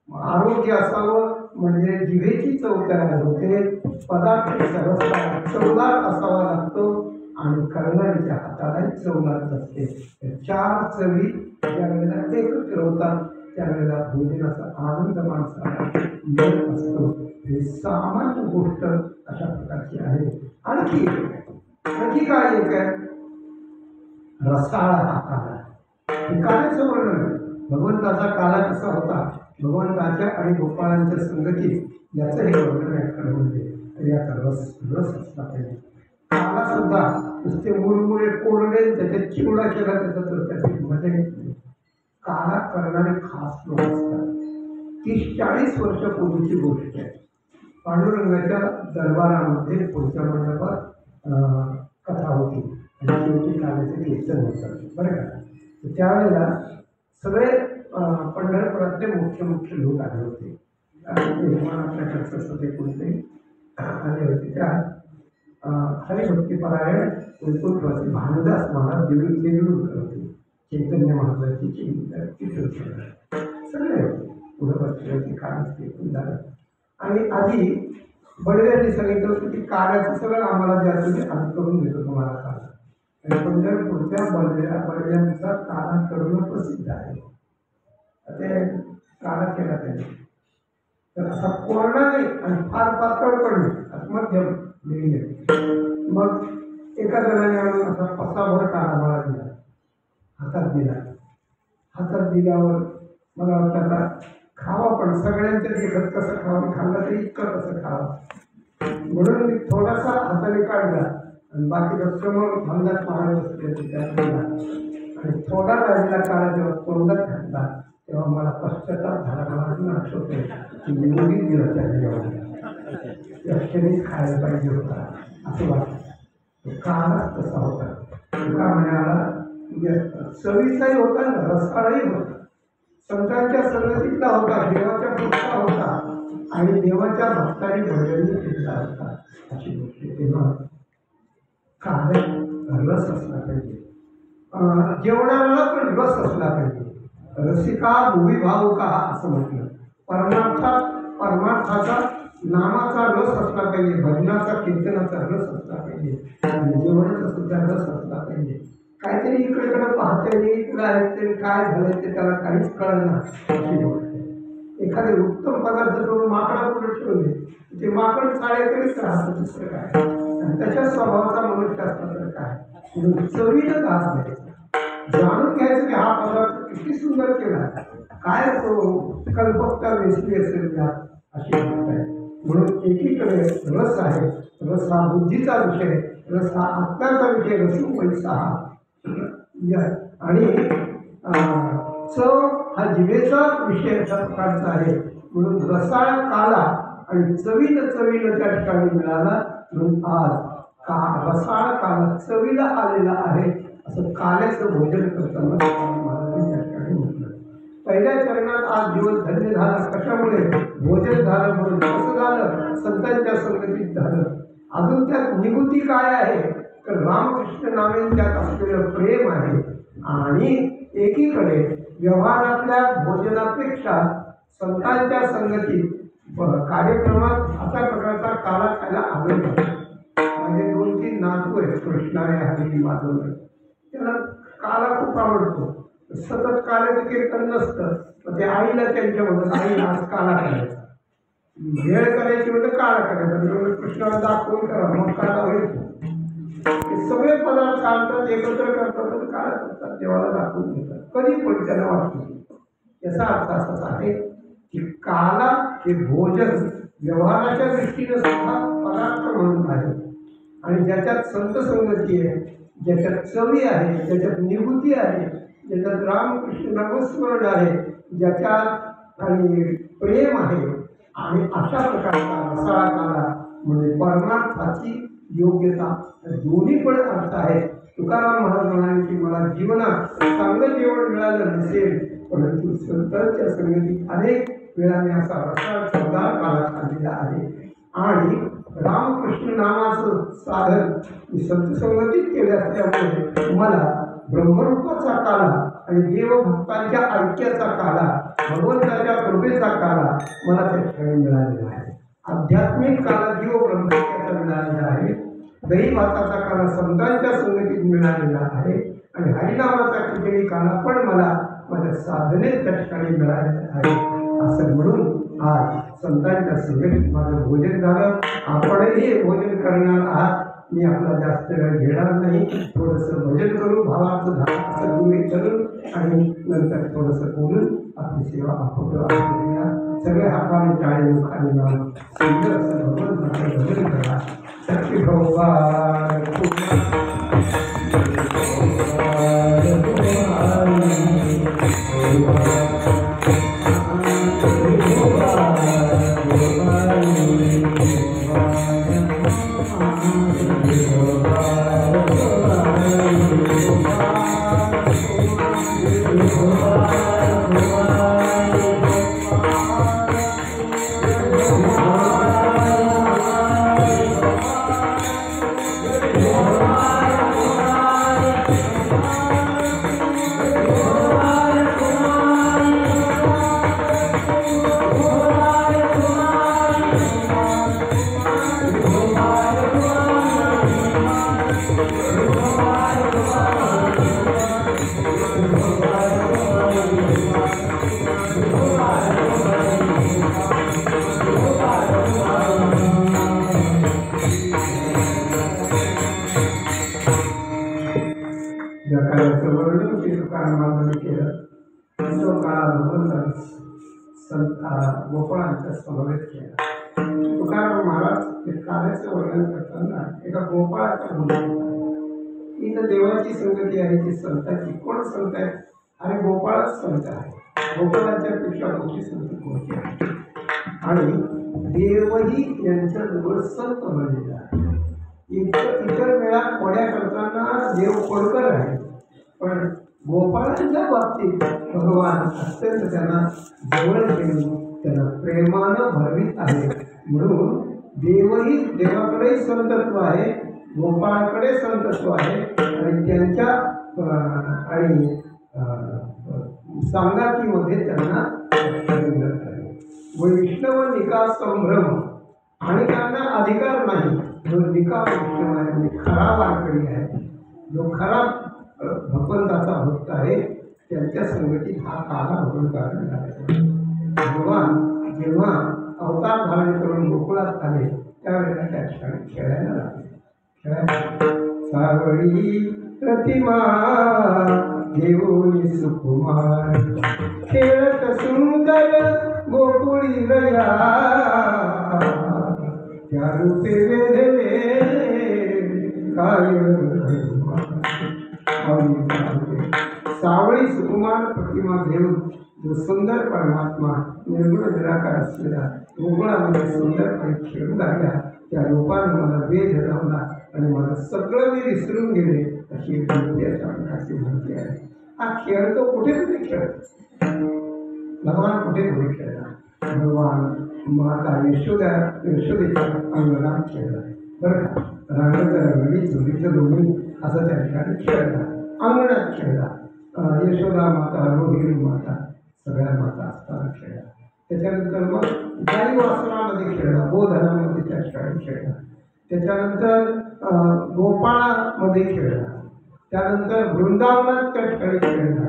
आरोग्य असावं, म्हणजे जिभेची चव तयार होते, पदार्थ सरसता चवदार असावा लागतो आणि करणाऱ्याच्या हातालाही चवदार असते. या 4 चवी ज्या वेळेला एकत्र होतात त्यावेळेला भोजनाचा आनंद माणसाला मिळत असतो. ही सामान्य गोष्ट अशा प्रकारची आहे. आणखी काय एक आहे, रसाळ हा काला. हे काल्याचं वर्णन आहे. भगवंताचा काला कसा होता, भगवंताच्या आणि गोपाळांच्या संगतीत याचं हे वर्णन आहे म्हणजे. तर याचा रस असला पाहिजे. काला सुद्धा नुसते मुरमुरे कोरडे त्याच्यात चिवडा केला त्याचा तर त्याची मजा येत नाही. काला करणारे खास लोक असतात. 30-40 वर्षापूर्वीची गोष्ट आहे. पांडुरंगाच्या दरबारामध्ये पुढच्या मंडपात कथा होती आणि शेवटी काल्याचे कीर्तन होतं बरं का. तर त्यावेळेला सगळे पंढरपुरातले मुख्य लोक आले होते. आपल्या चर्चेसाठी कोणते आले होते. त्यात हरिभक्तीपरायण वैकुंठवासी भानुदास महाराज देवीकर होते, चैतन्य महाराजांची चित्र सगळे होते. पुढं बसले कालच झालं. आणि आधी बडव्यांनी सांगितलं होतं की कार्याचं सगळं आम्हाला जे असेल ते आम्ही करून देतो तुम्हाला काल. आणि पंढरपूरच्या बडव्यांचा काला करणं प्रसिद्ध आहे. ते काला केला त्यांनी. तर असा कोरडा नाही आणि फार पातळ पण नाही, मध्यम मिडियम. मग एका जणाने आणून असा पसाभर काला मला दिला, हातात दिल्यावर मला वाटतं आता खावा, पण सगळ्यांच्याच एकच कसं खावं, खाल्लं तरी इतकं कसं खावं म्हणून मी थोडासा हाताने काढला आणि बाकीचा समोर अंदाज मारत असते त्याला. आणि थोडा राहिलेला काळा जेव्हा तोंडात घातला तेव्हा मला पश्चाताप झाला. मला अजून आठवतंय की निवडीत दिलं त्या क्षणीच खायला पाहिजे होता असं वाटतं. काळाच तसा होता. तुका म्हणाला चवीचाही होता, रसाळही होता, संतांच्या संगतीतला होता, देवाच्या पुढचा होता आणि देवाच्या भक्तांनी भजनी केलेला होता अशी गोष्ट. तेव्हा काल रस असला पाहिजे. जेवणाला पण रस असला पाहिजे. रसिका भुवी भावुका असं म्हटलं. परमार्थाचा नामाचा रस असला पाहिजे, भजनाचा कीर्तनाचा रस असला पाहिजे आणि जेवणाचा सुद्धा रस असला पाहिजे. काहीतरी इकडे पाहते इकडे आहे ते काय झालं ते त्याला काहीच कळणार अशी गोष्ट. एखादे उत्तम पदार्थ करून माकडा पुढे ठेवले ते माकड चाळे करीत राहतं, दुसरं काय. आणि त्याच्या स्वभावाचा मनुष्य असला तर काय, चवीनं घास द्यायचा, जाणून घ्यायचं की हा पदार्थ किती सुंदर केला, काय तो कल्पकता वेचली असेल त्यात अशी गोष्ट आहे. म्हणून एकीकडे रस आहे, रस हा बुद्धीचा विषय, रस हा आत्म्याचा विषय, रसू पैसा हा आणि चव हा जिभेचा विषय अशा प्रकारचा आहे. म्हणून रसाळ काला आणि चवीनं त्या ठिकाणी मिळाला. म्हणून आज रसाळ काला चवीला आलेला आहे असं काल्याचं भोजन करताना महाराजांनी त्या ठिकाणी म्हटलं. पहिल्या चरणात आज जीवन धन्य झाला. कशामुळे? भोजन झालं म्हणून. कसं झालं? संतांच्या संगतीत झालं. अजून त्यात निगुती काय आहे तर रामकृष्ण नामे त्यात असलेलं प्रेम आहे. आणि एकीकडे व्यवहारातल्या भोजनापेक्षा संतांच्या संगतीत कार्यक्रमात अशा प्रकारचा काला खायला आवडतो. म्हणजे 2-3 नातू आहेत, कृष्णाने हरी माधव, त्याला काला खूप आवडतो. सतत काल्याचं कीर्तन नसतं, मग ते आईला त्यांच्या म्हणतात आई आज काला करायचा, भेळ करायची म्हणजे काळा करायचा, कृष्णाला दाखवून करा मग काळा होईल. हे सगळे पदार्थ आणतात, एकत्र करतात आणि काळा करतात, देवाला दाखवून घेतात. कधी पण त्याला वाटतं. याचा अर्थ असाच आहे की काला हे भोजन व्यवहाराच्या दृष्टीने सुद्धा पदार्थ म्हणून आहे आणि ज्याच्यात संत संगती आहे, ज्याच्यात चवी आहे, ज्याच्यात निवृत्ती आहे, ज्याच्यात रामकृष्ण नामस्मरण आहे, ज्याच्यात आणि प्रेम आहे आणि अशा प्रकारचा रसाळा काला म्हणजे परमार्थाची योग्यता दोन्ही पण अर्थ आहे. तुकाराम महाराज म्हणाले की मला जीवनात चांगलं जेवण मिळालं नसेल, परंतु संतांच्या संगतीत अनेक वेळा मी असा रसाळ चवदार काला खाल्लेला आहे. आणि रामकृष्ण नामाचं साधन मी संत संगतीत केले असल्यामुळे मला ब्रह्मरूपाचा काला आणि देवभक्तांच्या ऐक्याचा काला भगवंताच्या कृपेचा काला मला त्या ठिकाणी मिळालेला आहे. आध्यात्मिक काला जीव ब्रह्मत्याचा मिळालेला आहे. दही भाताचा काला संतांच्या संगतीत मिळालेला आहे. आणि हरिनामाचा खिचडी काला पण मला माझ्या साधनेत त्या ठिकाणी मिळालेला आहे. असं म्हणून आज संतांच्या संगतीत माझं भोजन झालं. आपणही भोजन करणार आहात. मी आपला जास्त वेळ घेणार नाही. थोडंसं भजन करू, भावाचं असं तुम्ही करून आणि नंतर थोडंसं बोलून आपली सेवा करूया. सगळे हाताने टाळे मुखाने लावून सुंदर असं भगवंताचं भजन करा. सखी भगवान गोपाळांचा समावेश केला. तुकाराम महाराज हे कार्याचं वर्णन करताना एका गोपाळाच्या म्हणून इथं देवाची संगती आहे ती संताची. कोण संत आहे? आणि गोपाळच संत आहे. गोपाळाच्या पेक्षा मोठी संत कोणती आहे? आणि देवही यांच्याजवळ संत बनलेला आहे. इतर वेळा कोड्या करताना देव कोडकर आहे, पण गोपाळांच्या बाबतीत भगवान अत्यंत त्यांना जवळ घेऊन त्यांना प्रेमानं भरवीत आहे. म्हणून देवाकडेही संतत्व आहे, गोपाळाकडे संतत्व आहे. आणि त्यांच्या आणि सांगातीमध्ये त्यांना मिळत आहे. वैष्णव निका संभ्रम आणि त्यांना अधिकार नाही. जो निका वैष्णव आहे म्हणजे खरा वारकरी आहे, जो खरा भगवंताचा भक्त आहे, त्यांच्या संगतीत हा काला भगवंताला मिळाला. भगवान जेव्हा अवतार धारण करून गोकुळात आले त्यावेळेला त्या ठिकाणी खेळायला लागले. सावळी प्रतिमा घेऊन सुकुमार खेळत सुंदर गोकुळी रया त्या रूपे वेधले काय सावळी सुकुमार प्रतिमा घेऊन जो सुंदर परमात्मा निर्गुण निराकार असलेला गोकुळामध्ये सुंदरपणे खेळू लागला, त्या रूपानं मला वेध लावला आणि मला सगळं मी विसरून गेले अशी प्रकारची माहिती आहे. हा खेळ तो कुठे खेळत, भगवान कुठे खेळला? भगवान माता यशोदेच्या अंगणात खेळला. बरं का, रांगचं रंगडी जोडीचं दोन्ही असं त्या ठिकाणी खेळला, अंगणात खेळला. यशोदा माता, रोहिणी माता, सगळ्या माता असताना खेळला. त्याच्यानंतर मग गाई वासरामध्ये खेळला, गोधनामध्ये त्या ठिकाणी खेळला. त्याच्यानंतर गोपाळामध्ये खेळला. त्यानंतर वृंदावनात त्या ठिकाणी खेळला,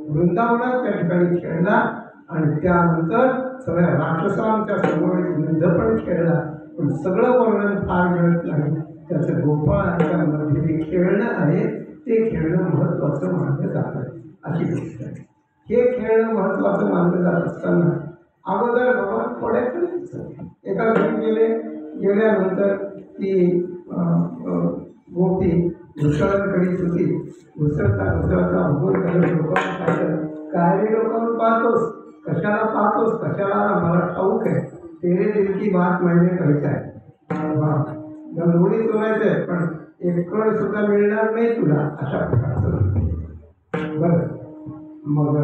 वृंदावनात त्या ठिकाणी खेळला. आणि त्यानंतर सगळ्या राक्षसांच्या समोर युद्ध पण खेळला. पण सगळं वर्णन फार मिळत नाही. त्याचं गोपाळांच्या मध्ये जे खेळणं आहे ते खेळणं महत्त्वाचं मानलं जातं अशी गोष्ट आहे. हे खेळणं महत्त्वाचं मानलं जात असताना अगोदर भगवान कोड्या करायचं. एका घरी गेल्यानंतर ती गोपी घुसळण करीत होती. घुसळता भगवान त्याला लोकांना सांगतात, काय रे लोकांना पाहतोस, कशाला पाहतोस, कशाला? मला ठाऊक आहे, तेरे दिल की बात मैंने कळत आहे. गंधोडी चोरायचं आहे पण एक कळ सुद्धा मिळणार नाही तुला, अशा प्रकारचं. बरं, मग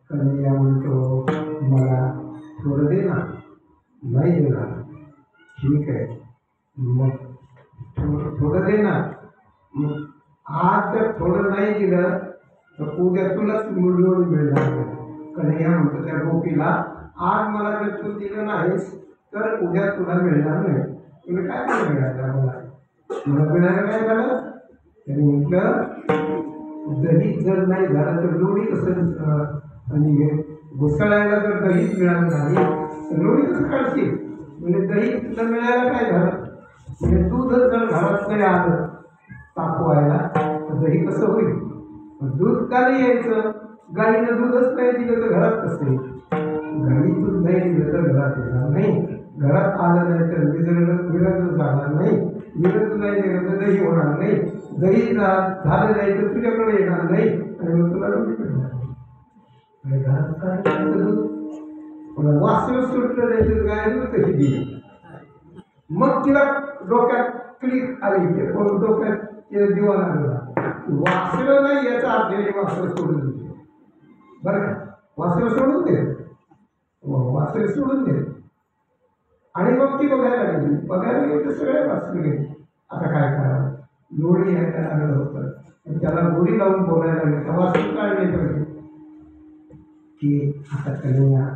कन्हैया म्हणतो मला थोडं दे ना. नाही देणार. ठीक आहे, मग थोडं दे ना. मग आज जर थोडं नाही दिलं तर उद्या तुलाच मिळून मिळणार. कन्हैया म्हणतो त्या गोपीला, आज मला जर तू दिलं नाहीस तर उद्या तुला मिळणार नाही. तुम्ही काय मिळालं मला मिळालं काय झालं? त्यांनी म्हटलं दही जर नाही झालं तर लोणी कसं दिसणार, आणि घुसळायला जर दहीच मिळालं नाही तर लोणी कसं काढशील? म्हणजे दही तुला मिळायला काय झालं? म्हणजे दूधच जर घरात नाही आलं तापवायला तर दही कसं होईल? दूध का नाही यायचं? गाईनं दूधच नाही दिलं तर घरात कसं येईल? गाई दूध नाही दिलं तर घरात येणार नाही, घरात आलं नाही तर विरंग जाणार नाही, विरंग नाही दिलं तर दही होणार नाही, दही झालं नाही तर तुझ्याकडे येणार नाही आणि मग तुला लोणी मिळणार नाही. आणि घरात काय करायचं? दूध वासर सुटलं नाही तर गाय दूध कशी दिली? मग तिला डोक्यात क्लिक आली, ते डोक्यात दिवा लागला, वासरं नाही याचा अर्थ वासरं सोडून देते. बरं का? वासरं सोडून दे, वासरे सोडून दे. आणि मग ती बघायला गेली तर सगळे वासरे गेले. आता काय करावं? लोणी यायला लागलं होतं, त्याला गोडी लावून बोलायला लागले. वासरे काढले पाहिजे की आता कन्हैया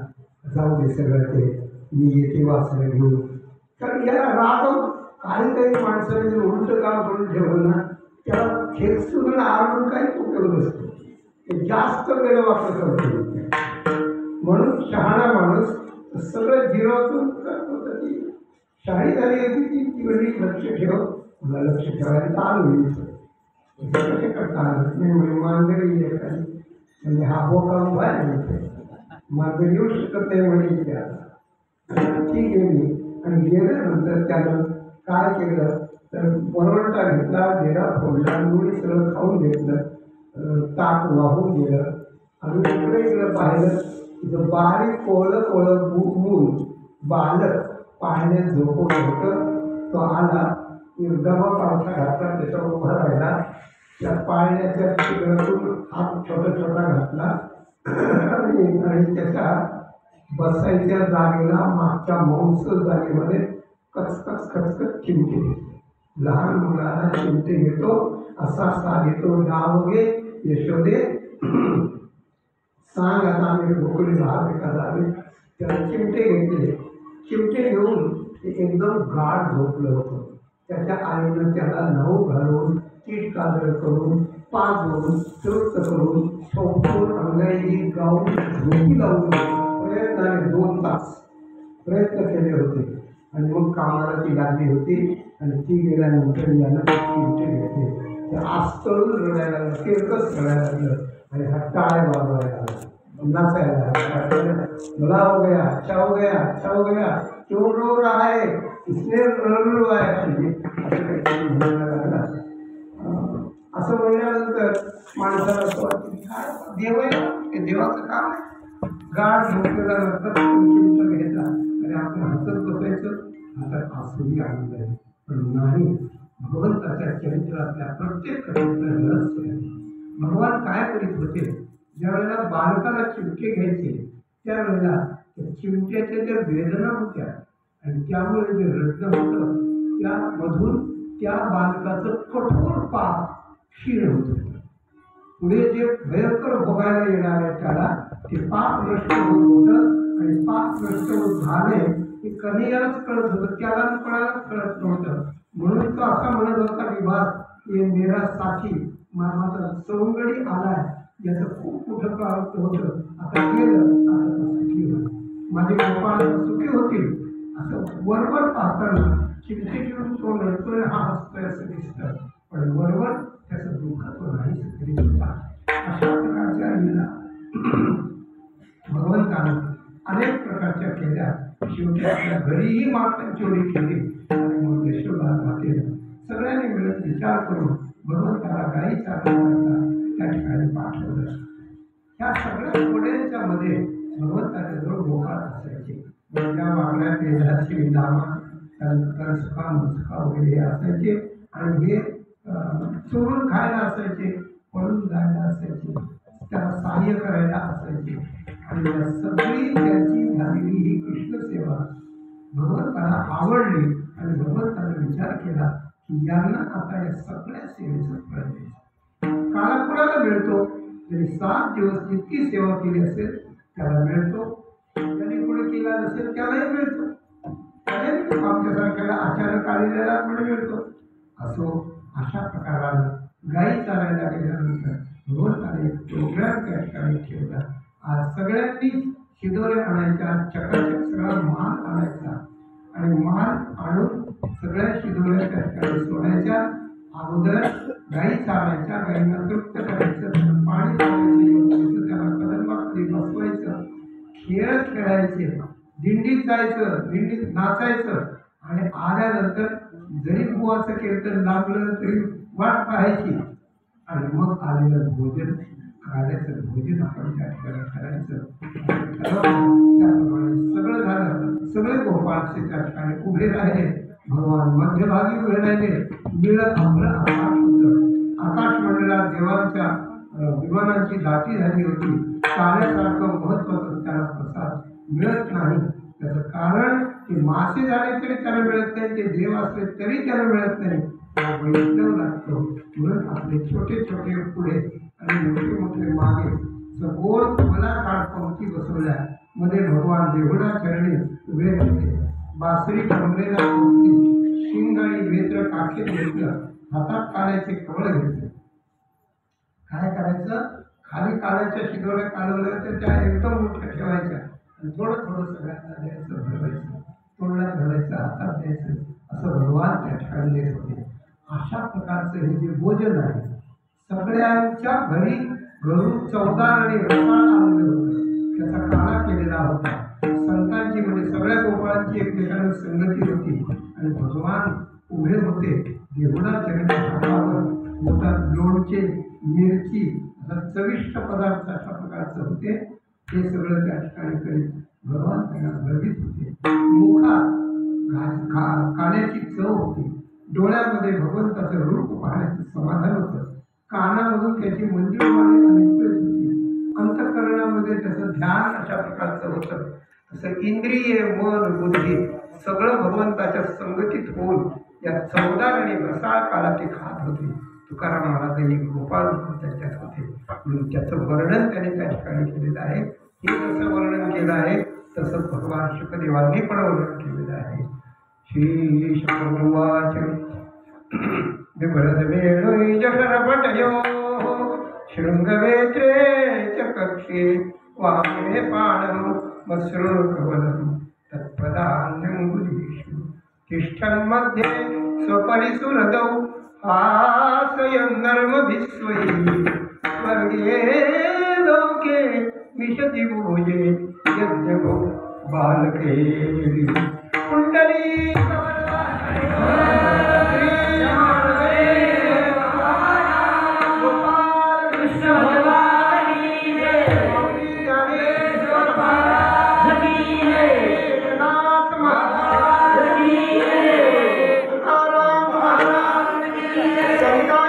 जाऊ दे सगळं ते, मी येते वासरे घेऊन. कारण याला राग काही माणसाने जर उलट काम करून ठेवलं ना, त्याला खेचून आरून काही उपयोग नसतो, ते जास्त वेळ वापर करतो. म्हणून शहाणा माणूस सगळं जिरवतून करतो. तर ती शाही झाली होती ती वेळी लक्ष ठेव, मला लक्ष ठेवायला आलो कसे करता आलं नाही. मांजरी एखादी म्हणजे हा बोका उभा आहे, मांजर येऊ शकत नाही म्हणे ती गेली. आणि गेल्यानंतर त्यानं काय केलं तर वरवंटा घेतला, डेरा फोडला, लोणी सगळं खाऊन घेतलं, ताक वाहून गेलं. आणि इकडे पाहिलं तिथं बारीक कोवळं मूल बालक पाण्यात झोपवलं होतं. तो आला, डबा पालथा घातला, त्याच्यावर उभा राहिला, त्या पाळण्याच्या चिकनातून हात छोटा घातला आणि त्याच्या बसायच्या जागेला मागच्या मांस जागेमध्ये कचकच चिमटे घेतो. लहान मुलाला चिमटे घेतो असा सांगितो, डाव घे यशोदे, सांग आता आम्ही ढोकळी झाले का झाले. त्याला चिमटे घेतले. चिमटे घेऊन ते एकदम गाढ झोपलं होतं. त्याच्या आईनं त्याला नऊ घालून, तीट कादर करून, पाजवून, तृप्त करून, संपूर्ण अंगाई गाऊन झोपी लावून प्रयत्नाने 2 तास प्रयत्न केले होते. आणि मग कामाला ती लागली होती. आणि ती गेल्यानंतर यानं चिमटे घेतले. ते आस्तळून रडायला लागलं, किरकस रडायला लागलं आणि हा टाळ्या वाजवायला लागला, नाचायला लागला. भला हो गया, अच्छा हो गया, क्यों रो रहा है, इसने रो है, असं काहीतरी म्हणायला लागला. असं म्हणल्यानंतर माणसाला असं वाटतं काय देव आहे, हे देवाचं काम आहे. गाढ झोपलेला नंतर चिमटा घ्यायचा आणि आपण हसत बसायचं. आता आसुरी आनंद आहे, पण नाही. भगवंताच्या चरित्रातल्या प्रत्येक कथेचं रहस्य आहे. भगवान काय करीत होते? ज्या वेळेला बालकाला चिमटे घ्यायचे त्यावेळेला त्या चिमट्याच्या ज्या वेदना होत्या आणि त्यामुळे जे रडणं होतं त्यामधून त्या बालकाचं कठोर पाप क्षीण होत होतं. पुढे जे भयंकर भोगायला येणार आहे त्याला ते पाप नष्ट होत होतं. आणि पाप नष्ट होत झाले हे कन्हैयालाच कळत होतं, त्याला कोणालाच कळत नव्हतं. म्हणून तो असा म्हणत होता की बस ये मेरा साथी, माझा सवंगडी आलाय, याचं खूप मोठं प्रारब्ध होतं, आता गेलं, आता तो सुखी होईल, माझे गोपाळ सुखी होतील. असं वरवर पाहताना चिमटे घेऊन तो रडतोय, हा हसतोय असं दिसतं, पण वरवर त्याचं दुःख तो नाही करीत होता. अशा प्रकारच्या लीला भगवंतानं अनेक प्रकारच्या केल्या. शेवटी आपल्या घरीही मागणी चोरी केली आणि मग यशोदा मातेनं सगळ्यांनी मिळून विचार करून भगवंताला गाई चालवण्याचा त्या ठिकाणी पाठवलं. ह्या सगळ्या पुढ्यांच्या मध्ये भगवंताच्या जवळ गोपाळ असायचे. त्या वागण्या पेजाची दामा त्यानंतर सुखा मुसुखा वगैरे हे असायचे. आणि हे चोरून खायला असायचे, पळून जायला असायचे, त्याला सहाय्य करायला असायचे. आणि या सगळी त्याची झालेली ही कृष्ण सेवा भगवंताला आवडली. आणि भगवंताने विचार केला की यांना आता या सगळ्या सेवेचं फळ द्यायचं. काला कुणाला मिळतो? तरी 7 दिवस इतकी सेवा केली असेल त्याला मिळतो, त्यांनी पुढे केला नसेल त्यालाही मिळतो, आमच्यासारख्याला अचानक आलेल्याला पण मिळतो. असो अशा प्रकारानं गाई चालायला गेल्यानंतर भगवंताने एक प्रोग्राम त्या ठिकाणी ठेवला. आज सगळ्यांनी शिदोरे आणायच्या, चकाचक सगळा माल आणायचा आणि माल आणून सगळ्या शिदोऱ्या त्या ठिकाणी सोडायच्या. अगोदर गाई चालायच्या, गाईंना तृप्त करायचं, त्यांना पाणी चालायचं, त्याला कदंबाखाली बसवायचं, खेळ खेळायचे, दिंडीत जायचं, दिंडीत नाचायचं आणि आल्यानंतर जरी बुवाचं कीर्तन लागलं तरी वाट पाहायची आणि मग आलेलं भोजन आल्याचं भोजन आपण त्या ठिकाणी करायचं. त्याप्रमाणे सगळं झालं. सगळे गोपाळचे त्या ठिकाणी उभे राहिले, भगवान मध्यभागी उभे राहिले. मिळत आपलं आकाश होतं. आकाश मंडळात देवांच्या विमानांची दाटी झाली होती. ताऱ्यासारखं महत्वाचं त्याला प्रसाद मिळत नाही. त्याचं कारण ते मासे झाले तरी त्याला मिळत नाही, ते देव असले तरी त्याला मिळत नाही. वैष्णव लागतो म्हणून आपले छोटे छोटे पुढे आणि मोठे मोठे मागे सगोल मला काळ पंक्ती बसवल्या. मध्ये भगवान देवळा चरणी उभे राहिले. बासरी कमरेला पंक्ती, शिंग आणि वेत्र काखेत घेतलं, हातात काल्याचे कवळ घेतले. काय करायचं? खाली काल्याच्या शिदोऱ्या काढवल्या तर त्या एकदम मोठ्या ठेवायच्या आणि थोडं थोडं सगळ्यांना द्यायचं, भरवायचं, तोंडात घालायचं, हातात द्यायचं, असं भगवान त्या ठिकाणी देत होते. अशा प्रकारचं हे जे भोजन आहे सगळ्यांच्या घरी घरून 14 आणि रसाळ आलेलं होतं. त्याचा काळा केलेला होता. संतांची म्हणजे सगळ्या गोपाळांची एकमेकांना संगती होती आणि भगवान उभे होते. देवळा चरणी हातावर मोठा लोणचे, मिरची, असा चविष्ट पदार्थ अशा प्रकारचं होते. हे सगळं त्या ठिकाणी करीत भगवान त्यांना भरवीत होते. मुखात काल्याची चव होती. डोळ्यामध्ये भगवंताचं रूप पाहण्याचं समाधान होतं. कानामधून त्याची मंजुळवाणी ऐकत होती. अंतःकरणामध्ये त्याचं ध्यान अशा प्रकारचं होतं. तसं इंद्रिय, मन, बुद्धी सगळं भगवंताच्या संगतीत होऊन या 14 आणि रसाळ काळा ते खात होते. तुकाराम महाराज एक गोपाळ त्याच्यात होते म्हणून त्याचं वर्णन त्याने त्या ठिकाणी केलेलं आहे. हे जसं वर्णन केलं आहे तसं भगवान शुकदेवांनी पण वर्णन केलेलं आहे. श्री शुकवाच बिभ्रतवेणुं जठरपटयोः शृङ्गवेत्रे च कक्षे वामे पाणं मसृणुकवलं तत्पदान्यङ्गुलीषु तिष्ठन्मध्ये स्वपरिसुहृदौ हासयन् नर्मभिस्वैः स्वर्गे लोके विशति भोजे यज्ञभो बालके कुण्डली Jai